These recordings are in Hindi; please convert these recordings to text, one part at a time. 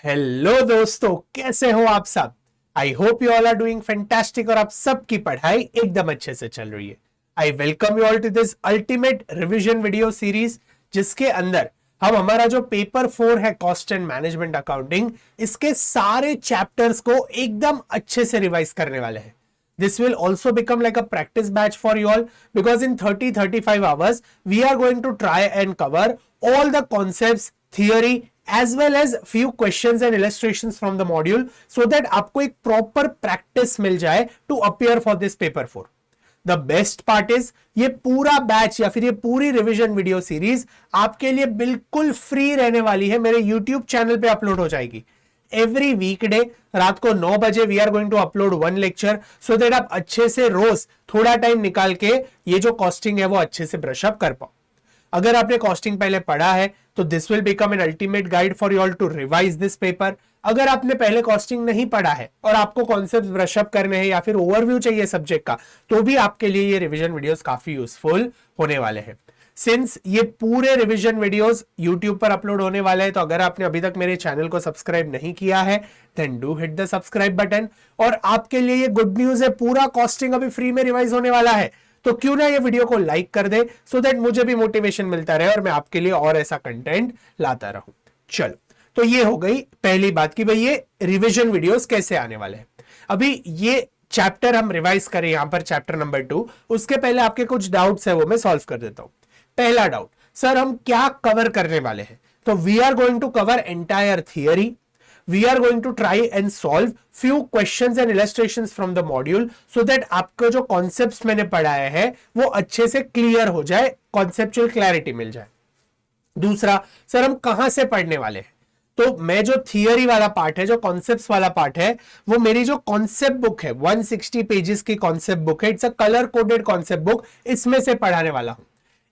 हेलो दोस्तों, कैसे हो आप सब। I hope you all are doing fantastic और आप सबकी पढ़ाई एकदम अच्छे से चल रही है। I welcome you all to this ultimate revision video series, जिसके अंदर हम हमारा जो पेपर 4 है कॉस्ट एंड मैनेजमेंट अकाउंटिंग, इसके सारे चैप्टर्स को एकदम अच्छे से रिवाइज करने वाले हैं। This will also become like a practice batch for you all, because in 30-35 hours we are going to try and cover all the concepts, theory as well as few questions and illustrations from the module, so that आपको एक proper practice मिल जाए to appear for this paper 4. The best part is, ये पूरा बैच या फिर ये पूरी रिवीजन वीडियो सीरीज आपके लिए बिल्कुल फ्री रहने वाली है। मेरे यूट्यूब चैनल पे अपलोड हो जाएगी एवरी वीकडे रात को 9 बजे। We are going to upload 1 lecture, so that आप अच्छे से रोज थोड़ा टाइम निकाल के ये जो कॉस्टिंग है वो अच्छे से ब्रश अप कर पाओ। अगर आपने कॉस्टिंग पहले पढ़ा है तो this will become an ultimate guide for you all to revise this paper. अगर आपने पहले कॉस्टिंग नहीं पढ़ा है और आपको कॉन्सेप्ट ब्रश अप करने हैं या फिर ओवरव्यू चाहिए सब्जेक्ट का, तो भी आपके लिए ये रिवीजन वीडियोस काफी यूजफुल होने वाले हैं। सिंस ये पूरे रिवीजन वीडियोस यूट्यूब पर अपलोड होने वाले हैं, तो अगर आपने अभी तक मेरे चैनल को सब्सक्राइब नहीं किया है then do hit the subscribe button. और आपके लिए ये गुड न्यूज है, पूरा कॉस्टिंग अभी फ्री में रिवाइज होने वाला है, तो क्यों ना ये वीडियो को लाइक कर दे, सो दैट मुझे भी मोटिवेशन मिलता रहे और मैं आपके लिए और ऐसा कंटेंट लाता रहूं। चलो, तो ये हो गई पहली बात कि भाई ये रिवीजन वीडियोस कैसे आने वाले हैं। अभी ये चैप्टर हम रिवाइज करें, यहां पर चैप्टर नंबर 2। उसके पहले आपके कुछ डाउट्स है वो मैं सॉल्व कर देता हूं। पहला डाउट, सर हम क्या कवर करने वाले हैं? तो we are going to cover entire theory, we are going to try and solve few questions and illustrations from the module, so that आपको जो concepts मैंने पढ़ाए हैं वो अच्छे से क्लियर हो जाए, conceptual clarity मिल जाए। दूसरा, सर हम कहां से पढ़ने वाले हैं? तो मैं जो थियरी वाला पार्ट है, जो कॉन्सेप्ट्स वाला पार्ट है, वो मेरी जो कॉन्सेप्ट बुक है 160 पेजेस की कॉन्सेप्ट बुक है, it's a colour coded concept book, इसमें से पढ़ाने वाला हूं।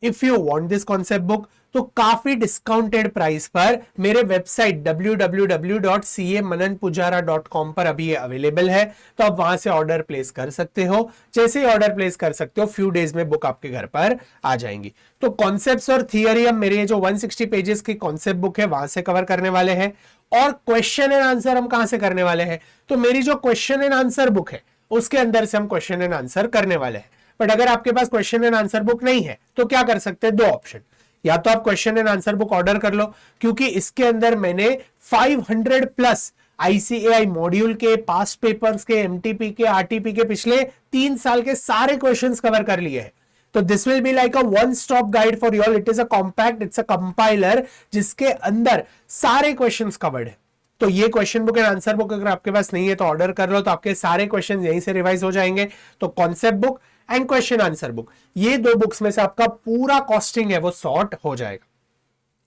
If you want this concept book तो काफी डिस्काउंटेड प्राइस पर मेरे वेबसाइट www.camananpujara.com पर अभी ये अवेलेबल है, तो आप वहां से ऑर्डर प्लेस कर सकते हो। जैसे ही ऑर्डर प्लेस कर सकते हो, फ्यू डेज में बुक आपके घर पर आ जाएंगी। तो कॉन्सेप्ट्स और थियरी हम मेरे जो 160 पेजेस की कॉन्सेप्ट बुक है वहां से कवर करने वाले हैं। और क्वेश्चन एंड आंसर हम कहां से करने वाले हैं? तो मेरी जो क्वेश्चन एंड आंसर बुक है उसके अंदर से हम क्वेश्चन एंड आंसर करने वाले हैं। बट अगर आपके पास क्वेश्चन एंड आंसर बुक नहीं है तो क्या कर सकते हैं? दो ऑप्शन, या तो आप question and answer book order कर लो, क्योंकि इसके अंदर मैंने 500 प्लस आईसीएआई मॉड्यूल के, पास्ट पेपर्स के, एमटीपी के, आरटीपी के पिछले 3 साल के सारे क्वेश्चंस कवर कर लिए हैं। तो this will be like a one stop guide for you all. It is a compact, it's a compiler जिसके अंदर सारे क्वेश्चंस कवर्ड है। तो ये question book and answer book अगर आपके पास नहीं है तो ऑर्डर कर लो, तो आपके सारे क्वेश्चन यहीं से रिवाइज हो जाएंगे। तो concept book and question answer book, ये दो बुक्स में से आपका पूरा कॉस्टिंग है वो सॉर्ट हो जाएगा।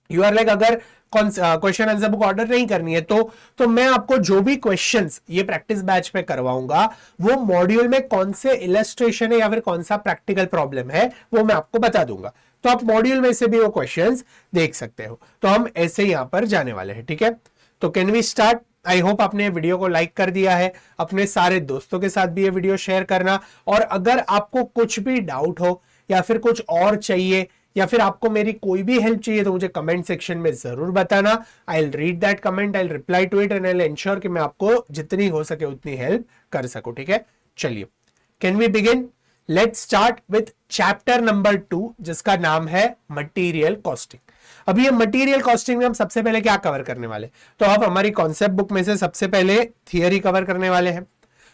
यू आर लाइक, अगर क्वेश्चन आंसर बुक ऑर्डर नहीं करनी है तो मैं आपको जो भी क्वेश्चंस ये प्रैक्टिस बैच पे करवाऊंगा, वो मॉड्यूल में कौन से इलस्ट्रेशन है या फिर कौन सा प्रैक्टिकल प्रॉब्लम है वो मैं आपको बता दूंगा। तो आप मॉड्यूल में से भी वो क्वेश्चंस देख सकते हो। तो हम ऐसे यहां पर जाने वाले हैं, ठीक है। तो can we start? I hope आपने वीडियो को लाइक कर दिया है। अपने सारे दोस्तों के साथ भी ये वीडियो शेयर करना। और अगर आपको कुछ भी डाउट हो या फिर कुछ और चाहिए या फिर आपको मेरी कोई भी हेल्प चाहिए तो मुझे कमेंट सेक्शन में जरूर बताना। I will read that comment, I will reply to it and I will ensure कि मैं आपको जितनी हो सके उतनी हेल्प कर सकूं, ठीक है। चलिए, can we begin? Let's start with chapter number 2, जिसका नाम है मटीरियल कॉस्टिंग। अभी ये मटेरियल कॉस्टिंग में हम सबसे पहले क्या कवर करने वाले? तो अब हमारी कॉन्सेप्ट बुक में से सबसे पहले थियरी कवर करने वाले हैं।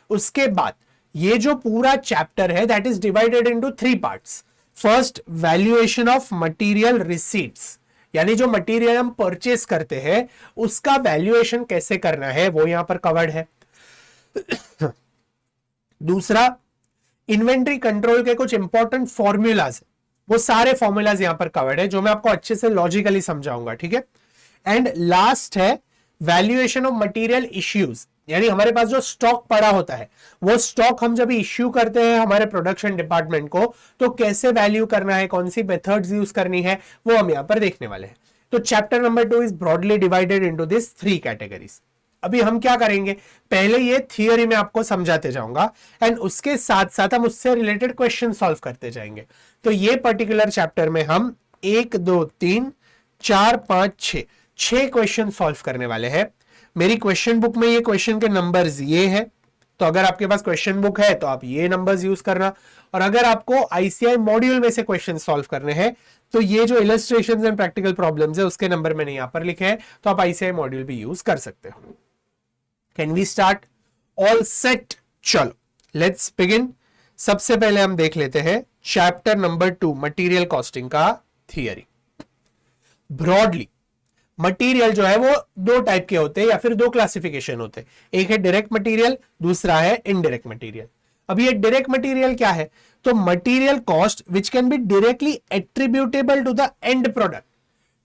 उसके बाद ये जो पूरा चैप्टर है that is divided into 3 parts. First, valuation of material receipts, यानी जो मटेरियल हम परचेस करते हैं उसका वैल्यूएशन कैसे करना है वो यहां पर कवर्ड है। दूसरा, इन्वेंट्री कंट्रोल के कुछ इंपॉर्टेंट फॉर्मूलाज, वो सारे फॉर्मूलाज यहां पर कवर्ड है जो मैं आपको अच्छे से लॉजिकली समझाऊंगा, ठीक है। एंड लास्ट है वैल्यूएशन ऑफ मटेरियल इश्यूज, यानी हमारे पास जो स्टॉक पड़ा होता है वो स्टॉक हम जब इश्यू करते हैं हमारे प्रोडक्शन डिपार्टमेंट को, तो कैसे वैल्यू करना है, कौन सी मेथड्स यूज करनी है, वो हम यहां पर देखने वाले हैं। तो chapter number 2 is broadly divided into this 3 categories. अभी हम क्या करेंगे, पहले ये थियरी में आपको समझाते जाऊंगा एंड उसके साथ साथ हम उससे रिलेटेड क्वेश्चन सॉल्व करते जाएंगे। तो ये पर्टिकुलर चैप्टर में हम 1 2 3 4 5 6 क्वेश्चन सॉल्व करने वाले हैं। मेरी क्वेश्चन बुक में ये क्वेश्चन के नंबर्स ये है, तो अगर आपके पास क्वेश्चन बुक है तो आप ये नंबर्स यूज करना, और अगर आपको आईसीआई मॉड्यूल में से क्वेश्चन सॉल्व करने हैं तो ये जो इलस्ट्रेशंस एंड प्रैक्टिकल प्रॉब्लम्स है उसके नंबर मैंने यहां पर लिखे हैं, तो आप आईसीआई मॉड्यूल भी यूज कर सकते हो। Can we start? All set, चलो लेट्स बिगिन। सबसे पहले हम देख लेते हैं चैप्टर नंबर 2 मटेरियल कॉस्टिंग का थियरी। ब्रॉडली मटेरियल जो है वो दो टाइप के होते हैं या फिर दो क्लासिफिकेशन होते हैं, एक है डायरेक्ट मटेरियल, दूसरा है इनडायरेक्ट मटेरियल। अब ये डायरेक्ट मटेरियल क्या है? तो material cost which can be directly attributable to the end product.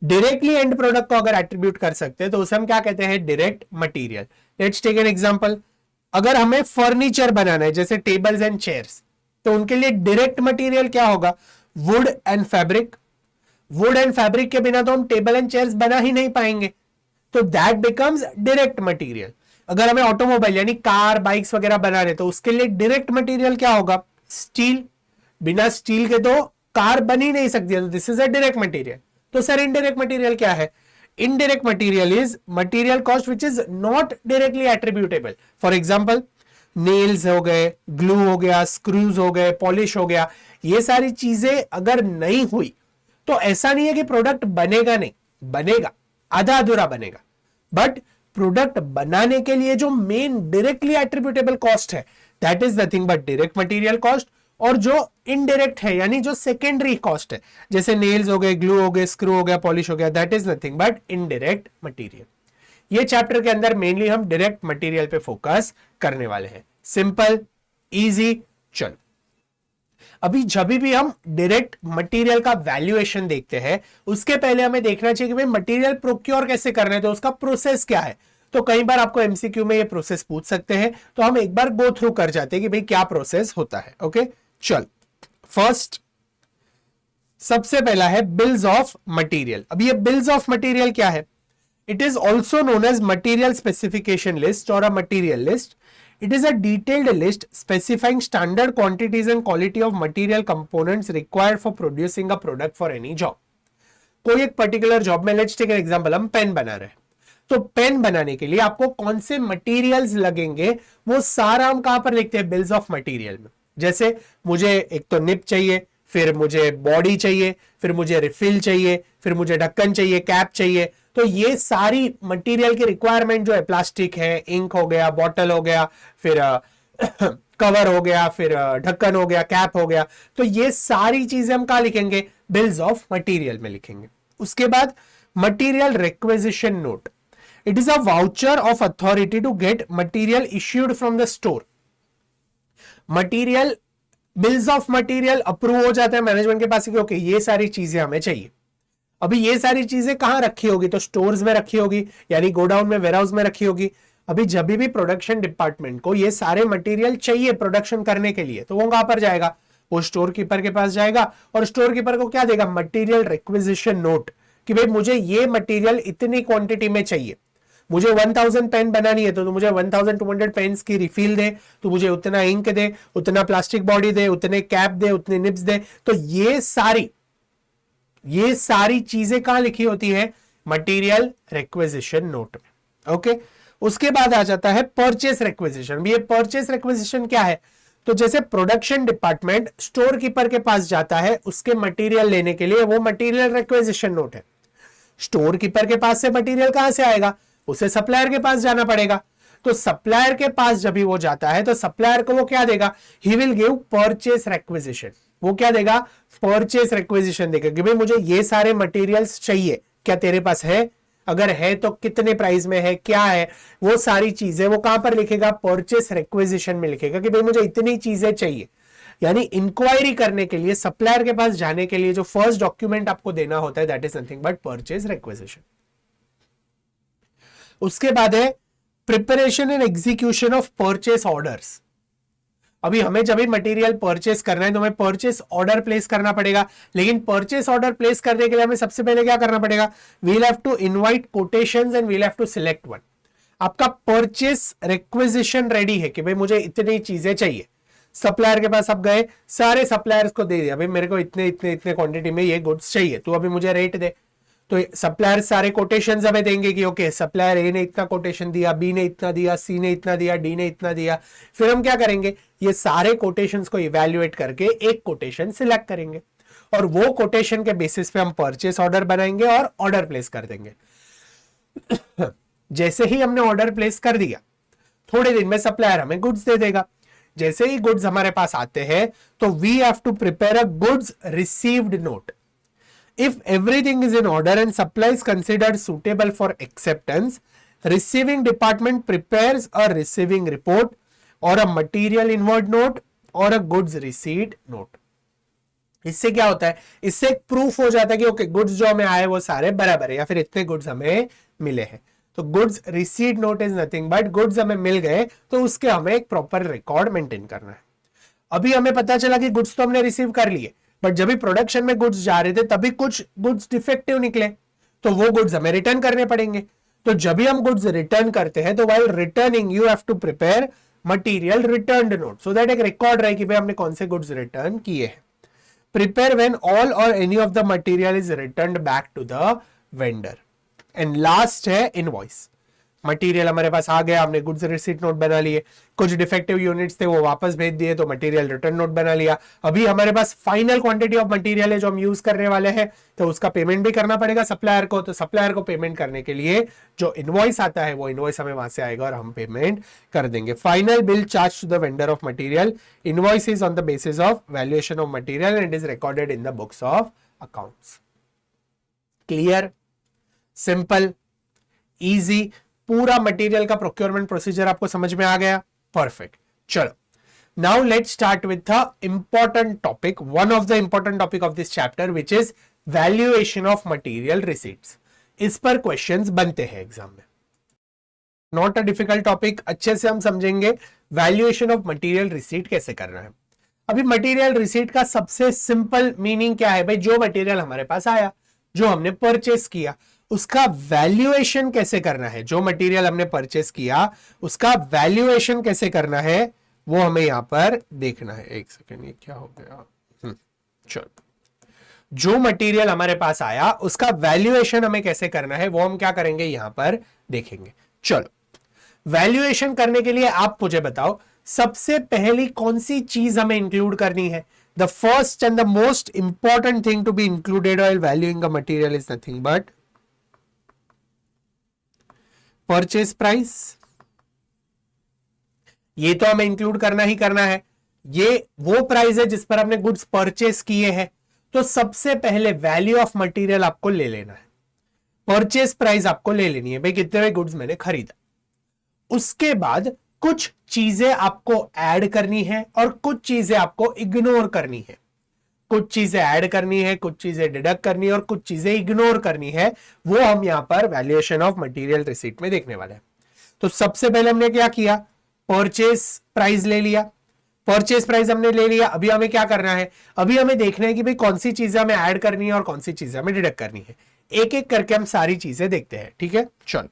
Directly end product को अगर एट्रीब्यूट कर सकते हैं तो उसे हम क्या कहते हैं? Direct material. Let's take an example. अगर हमें फर्नीचर बनाना है जैसे टेबल्स एंड चेयर्स, तो उनके लिए डायरेक्ट मटेरियल क्या होगा? Would and fabric. Would and fabric के बिना तो हम टेबल एंड चेयर्स बना ही नहीं पाएंगे, तो दैट बिकम्स डायरेक्ट मटेरियल। अगर हमें ऑटोमोबाइल यानी कार बाइक्स वगैरह बना रहे तो उसके लिए डायरेक्ट मटेरियल क्या होगा? स्टील। बिना स्टील के तो कार बन ही नहीं सकती है, तो this is a direct material. तो सर इनडायरेक्ट मटेरियल क्या है? Indirect material is material cost which is not directly attributable. For example nails हो गए, ग्लू हो गया, स्क्रूज हो गए, पॉलिश हो गया, ये सारी चीजें अगर नहीं हुई तो ऐसा नहीं है कि प्रोडक्ट बनेगा नहीं, बनेगा, आधा अधूरा बनेगा, बट प्रोडक्ट बनाने के लिए जो मेन डायरेक्टली एट्रीब्यूटेबल कॉस्ट है that is nothing but direct material cost. और जो इनडायरेक्ट है यानी जो सेकेंडरी कॉस्ट है जैसे नेल्स हो गए, ग्लू हो गए, स्क्रू हो गया, पॉलिश हो गया, that is nothing but indirect material. ये चैप्टर के अंदर मेनली हम डायरेक्ट मटेरियल पे फोकस करने वाले हैं। Simple, easy. चलो अभी जब भी हम डायरेक्ट मटेरियल का वैल्यूएशन देखते हैं उसके पहले हमें देखना चाहिए कि भाई मटेरियल प्रोक्योर कैसे करना है, तो उसका प्रोसेस क्या है। तो कई बार आपको एमसीक्यू में ये प्रोसेस पूछ सकते हैं, तो हम एक बार गो थ्रू कर जाते हैं कि भाई क्या प्रोसेस होता है। ओके चल, फर्स्ट सबसे पहला है बिल्स ऑफ मटेरियल। अब ये बिल्स ऑफ मटेरियल क्या है? It is also known as material specification list और a material list. It is a detailed list specifying standard quantities and quality of material components required for producing a product for any job. कोई एक पर्टिकुलर जॉब में, लेट्स टेक एन एग्जांपल, हम पेन बना रहे हैं, तो पेन बनाने के लिए आपको कौन से मटेरियल्स लगेंगे वो सारा हम कहां पर लिखते हैं? बिल्स ऑफ मटेरियल में। जैसे मुझे एक तो निब चाहिए, फिर मुझे बॉडी चाहिए, फिर मुझे रिफिल चाहिए, फिर मुझे ढक्कन चाहिए, कैप चाहिए। तो ये सारी मटेरियल की रिक्वायरमेंट जो है, प्लास्टिक है, इंक हो गया, बॉटल हो गया, फिर कवर हो गया, फिर ढक्कन हो गया, कैप हो गया, तो ये सारी चीजें हम कहां लिखेंगे? बिल्स ऑफ मटेरियल में लिखेंगे। उसके बाद material requisition note. It is a voucher of authority to get material issued from the store. Material bills of material approve हो जाता है मैनेजमेंट के पास कि ओके ये सारी चीजें हमें चाहिए। अभी ये सारी चीजें कहां रखी होगी? तो स्टोर्स में रखी होगी, यानी गोडाउन में, वेयरहाउस में रखी होगी। अभी जब भी प्रोडक्शन डिपार्टमेंट को ये सारे मटेरियल चाहिए प्रोडक्शन करने के लिए, तो वो कहां पर जाएगा? वो स्टोर कीपर के पास जाएगा, और स्टोर कीपर को क्या देगा? मटेरियल रिक्विजिशन नोट, कि भाई मुझे ये मटेरियल इतनी क्वांटिटी में चाहिए। मुझे 1000 पेन बनानी है तो मुझे 1200 पेन्स की रिफिल दे, तो मुझे उतना इंक दे, उतना प्लास्टिक बॉडी दे, उतने कैप दे, उतने निब्स दे। तो ये सारी चीजें कहां लिखी होती है? मटेरियल रिक्विजिशन नोट में। ओके, उसके बाद आ जाता है परचेस रिक्विजिशन। ये परचेस रिक्विजिशन क्या है? तो जैसे प्रोडक्शन डिपार्टमेंट स्टोर कीपर के पास जाता है उसके मटेरियल लेने के लिए, वो मटेरियल रिक्विजिशन नोट है। स्टोर कीपर के पास से मटेरियल कहां से आएगा? उसे सप्लायर के पास जाना पड़ेगा। तो सप्लायर के पास जब भी वो जाता है तो सप्लायर को वो क्या देगा? He will give purchase requisition. वो क्या देगा? परचेस रिक्विजिशन देगा कि भाई मुझे ये सारे मटेरियल्स चाहिए, क्या तेरे पास है? अगर है तो कितने प्राइस में है, क्या है, वो सारी चीजें वो कहां पर लिखेगा? परचेस रिक्विजिशन में लिखेगा कि भाई मुझे इतनी चीजें चाहिए। यानी इंक्वायरी करने के लिए, सप्लायर के पास जाने के लिए जो फर्स्ट डॉक्यूमेंट आपको देना होता है that is nothing but purchase requisition. उसके बाद है preparation and execution of purchase orders. अभी हमें जब भी मटेरियल परचेस करना है तो हमें परचेस ऑर्डर प्लेस करना पड़ेगा, लेकिन परचेस ऑर्डर प्लेस करने के लिए हमें सबसे पहले क्या करना पड़ेगा? We will have to invite quotations and we will have to select one. आपका परचेस रिक्विजिशन रेडी है कि भाई मुझे इतनी चीजें चाहिए। सप्लायर के पास आप गए, सारे सप्लायर्स को दे दिया भाई मेरे को इतने इतने इतने क्वांटिटी में ये गुड्स चाहिए, तो अभी मुझे रेट दे। तो सप्लायर सारे कोटेशंस हमें देंगे कि ओके सप्लायर ए ने इतना कोटेशन दिया, बी ने इतना दिया, सी ने इतना दिया, डी ने इतना दिया। फिर हम क्या करेंगे, ये सारे कोटेशंस को इवैल्यूएट करके एक कोटेशन सिलेक्ट करेंगे और वो कोटेशन के बेसिस पे हम परचेस ऑर्डर बनाएंगे और ऑर्डर प्लेस कर देंगे। जैसे ही हमने ऑर्डर प्लेस कर दिया, थोड़े दिन में सप्लायर हमें गुड्स दे देगा। जैसे ही गुड्स हमारे पास आते हैं तो we have to prepare a goods received note. If everything is in order and supply is considered suitable for acceptance, receiving department prepares a receiving report or a material inward note or a goods receipt note. इससे क्या होता है, इससे एक प्रूफ हो जाता है कि ओके गुड्स जो हमें आए वो सारे बराबर है या फिर इतने गुड्स हमें मिले हैं। तो goods receipt note is nothing but goods हमें मिल गए तो उसके हमें एक प्रॉपर रिकॉर्ड मेंटेन करना है। अभी हमें पता चला कि गुड्स तो हमने रिसीव कर लिए, बट जब भी प्रोडक्शन में गुड्स जा रहे थे तभी कुछ गुड्स डिफेक्टिव निकले, तो वो गुड्स हमें रिटर्न करने पड़ेंगे। तो जब भी हम गुड्स रिटर्न करते हैं तो while returning you have to prepare material returned note, so that एक रिकॉर्ड रहे कि भाई हमने कौन से गुड्स रिटर्न किए हैं। Prepare when all or any of the material is returned back to the vendor. And last है इनवॉइस। मटेरियल हमारे पास आ गया, हमने गुड्स रिसीट नोट बना लिए, कुछ डिफेक्टिव यूनिट्स थे वो वापस भेज दिए तो मटेरियल रिटर्न नोट बना लिया। अभी हमारे पास फाइनल क्वांटिटी ऑफ मटेरियल है जो हम यूज करने वाले हैं, तो उसका पेमेंट भी करना पड़ेगा सप्लायर को। तो सप्लायर को पेमेंट करने के लिए जो इनवॉइस आता है वो इनवॉइस हमें वहां से आएगा और हम पेमेंट कर देंगे। Final bill charge to the vendor of material. Invoice is on the basis of valuation of material and is recorded in the books of accounts. Clear, simple, easy, पूरा मटेरियल का प्रोक्योरमेंट प्रोसीजर आपको समझ में आ गया? परफेक्ट। चलो now let's start with the important topic, one of the important topic of this chapter which is valuation of material receipts. इस पर क्वेश्चंस बनते हैं एग्जाम में, नॉट अ डिफिकल्ट टॉपिक। अच्छे से हम समझेंगे वैल्यूएशन ऑफ मटेरियल रिसीट कैसे करना है। अभी मटेरियल रिसीट का सबसे सिंपल मीनिंग क्या है भाई, जो मटेरियल हमारे पास आया, जो हमने परचेस किया, उसका वैल्यूएशन कैसे करना है। जो मटेरियल हमने परचेस किया उसका वैल्यूएशन कैसे करना है वो हमें यहां पर देखना है। एक सेकेंड, ये क्या हो गया? चलो, जो मटेरियल हमारे पास आया उसका वैल्यूएशन हमें कैसे करना है वो हम क्या करेंगे यहां पर देखेंगे। चलो, वैल्यूएशन करने के लिए आप मुझे बताओ सबसे पहली कौन सी चीज हमें इंक्लूड करनी है। The first and the most important thing to be included while valuing a material is nothing but purchase price. ये तो हमें इंक्लूड करना ही करना है, ये वो प्राइस है जिस पर हमने गुड्स परचेस किए हैं। तो सबसे पहले वैल्यू ऑफ मटेरियल आपको ले लेना है, परचेस प्राइस आपको ले लेनी है भाई कितने गुड्स मैंने खरीदा। उसके बाद कुछ चीजें आपको ऐड करनी है और कुछ चीजें आपको इग्नोर करनी है। कुछ चीजें ऐड करनी है, कुछ चीजें डिडक्ट करनी है और कुछ चीजें इग्नोर करनी है। वो हम यहां पर वैल्यूएशन ऑफ मटेरियल रिसीट में देखने वाले हैं। तो सबसे पहले हमने क्या किया, परचेस प्राइस ले लिया। परचेस प्राइस हमने ले लिया, अभी हमें क्या करना है, अभी हमें देखना है कि भाई कौन सी चीजें हमें ऐड करनी है और कौन सी चीजें हमें डिडक्ट करनी है। एक एक करके हम सारी चीजें देखते हैं, ठीक है। चलो,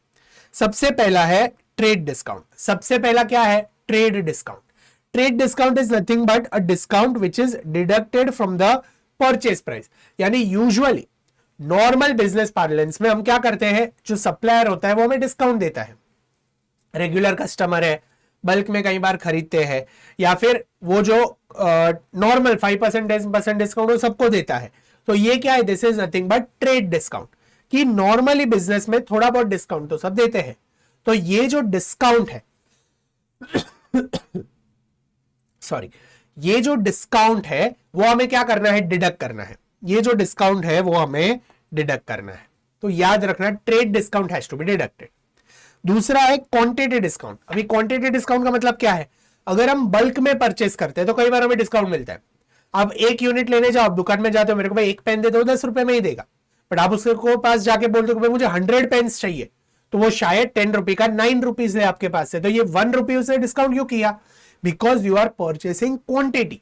सबसे पहला है ट्रेड डिस्काउंट। सबसे पहला क्या है, trade discount. Trade discount is nothing but a discount which is deducted from the purchase price. यानी यूजुअली नॉर्मल बिजनेस पार्लेंस में हम क्या करते हैं, जो सप्लायर होता है वो हमें डिस्काउंट देता है। रेगुलर कस्टमर है, बल्क में कई बार खरीदते हैं, या फिर वो जो नॉर्मल 5% 10% डिस्काउंट वो सबको देता है। तो ये क्या है, this is nothing but trade discount, कि नॉर्मली बिजनेस में थोड़ा बहुत डिस्काउंट तो सब देते हैं। तो ये जो डिस्काउंट है सॉरी, ये जो डिस्काउंट है वो हमें क्या करना है, डिडक्ट करना है। ये जो डिस्काउंट है वो हमें डिडक्ट करना है। तो याद रखना, trade discount has to be deducted. दूसरा है क्वांटिटी डिस्काउंट। अभी क्वांटिटी डिस्काउंट का मतलब क्या है, अगर हम बल्क में परचेस करते हैं तो कई बार हमें डिस्काउंट मिलता है। आप एक यूनिट लेने जाओ, आप दुकान में जाते हो, मेरे को भाई एक पेन दे दो, 10 रुपए में ही देगा। बट आप उसके पास जाके बोलते हो मुझे 100 पेन्स चाहिए, तो वो शायद 10 रुपए का 9 रुपीज ले आपके पास से। तो ये 1 रुपी उसने डिस्काउंट क्यों किया, because you are purchasing quantity.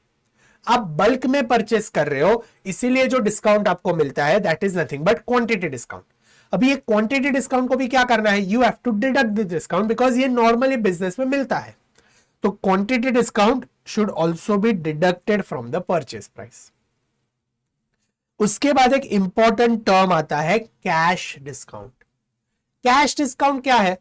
आप बल्क में परचेस कर रहे हो, इसीलिए जो डिस्काउंट आपको मिलता है that is nothing but quantity discount. अभी ये क्वांटिटी डिस्काउंट को भी क्या करना है, you have to deduct the discount because ये नॉर्मली बिजनेस में मिलता है। तो quantity discount should also be deducted from the purchase price. उसके बाद एक इंपॉर्टेंट टर्म आता है कैश डिस्काउंट। कैश डिस्काउंट क्या है?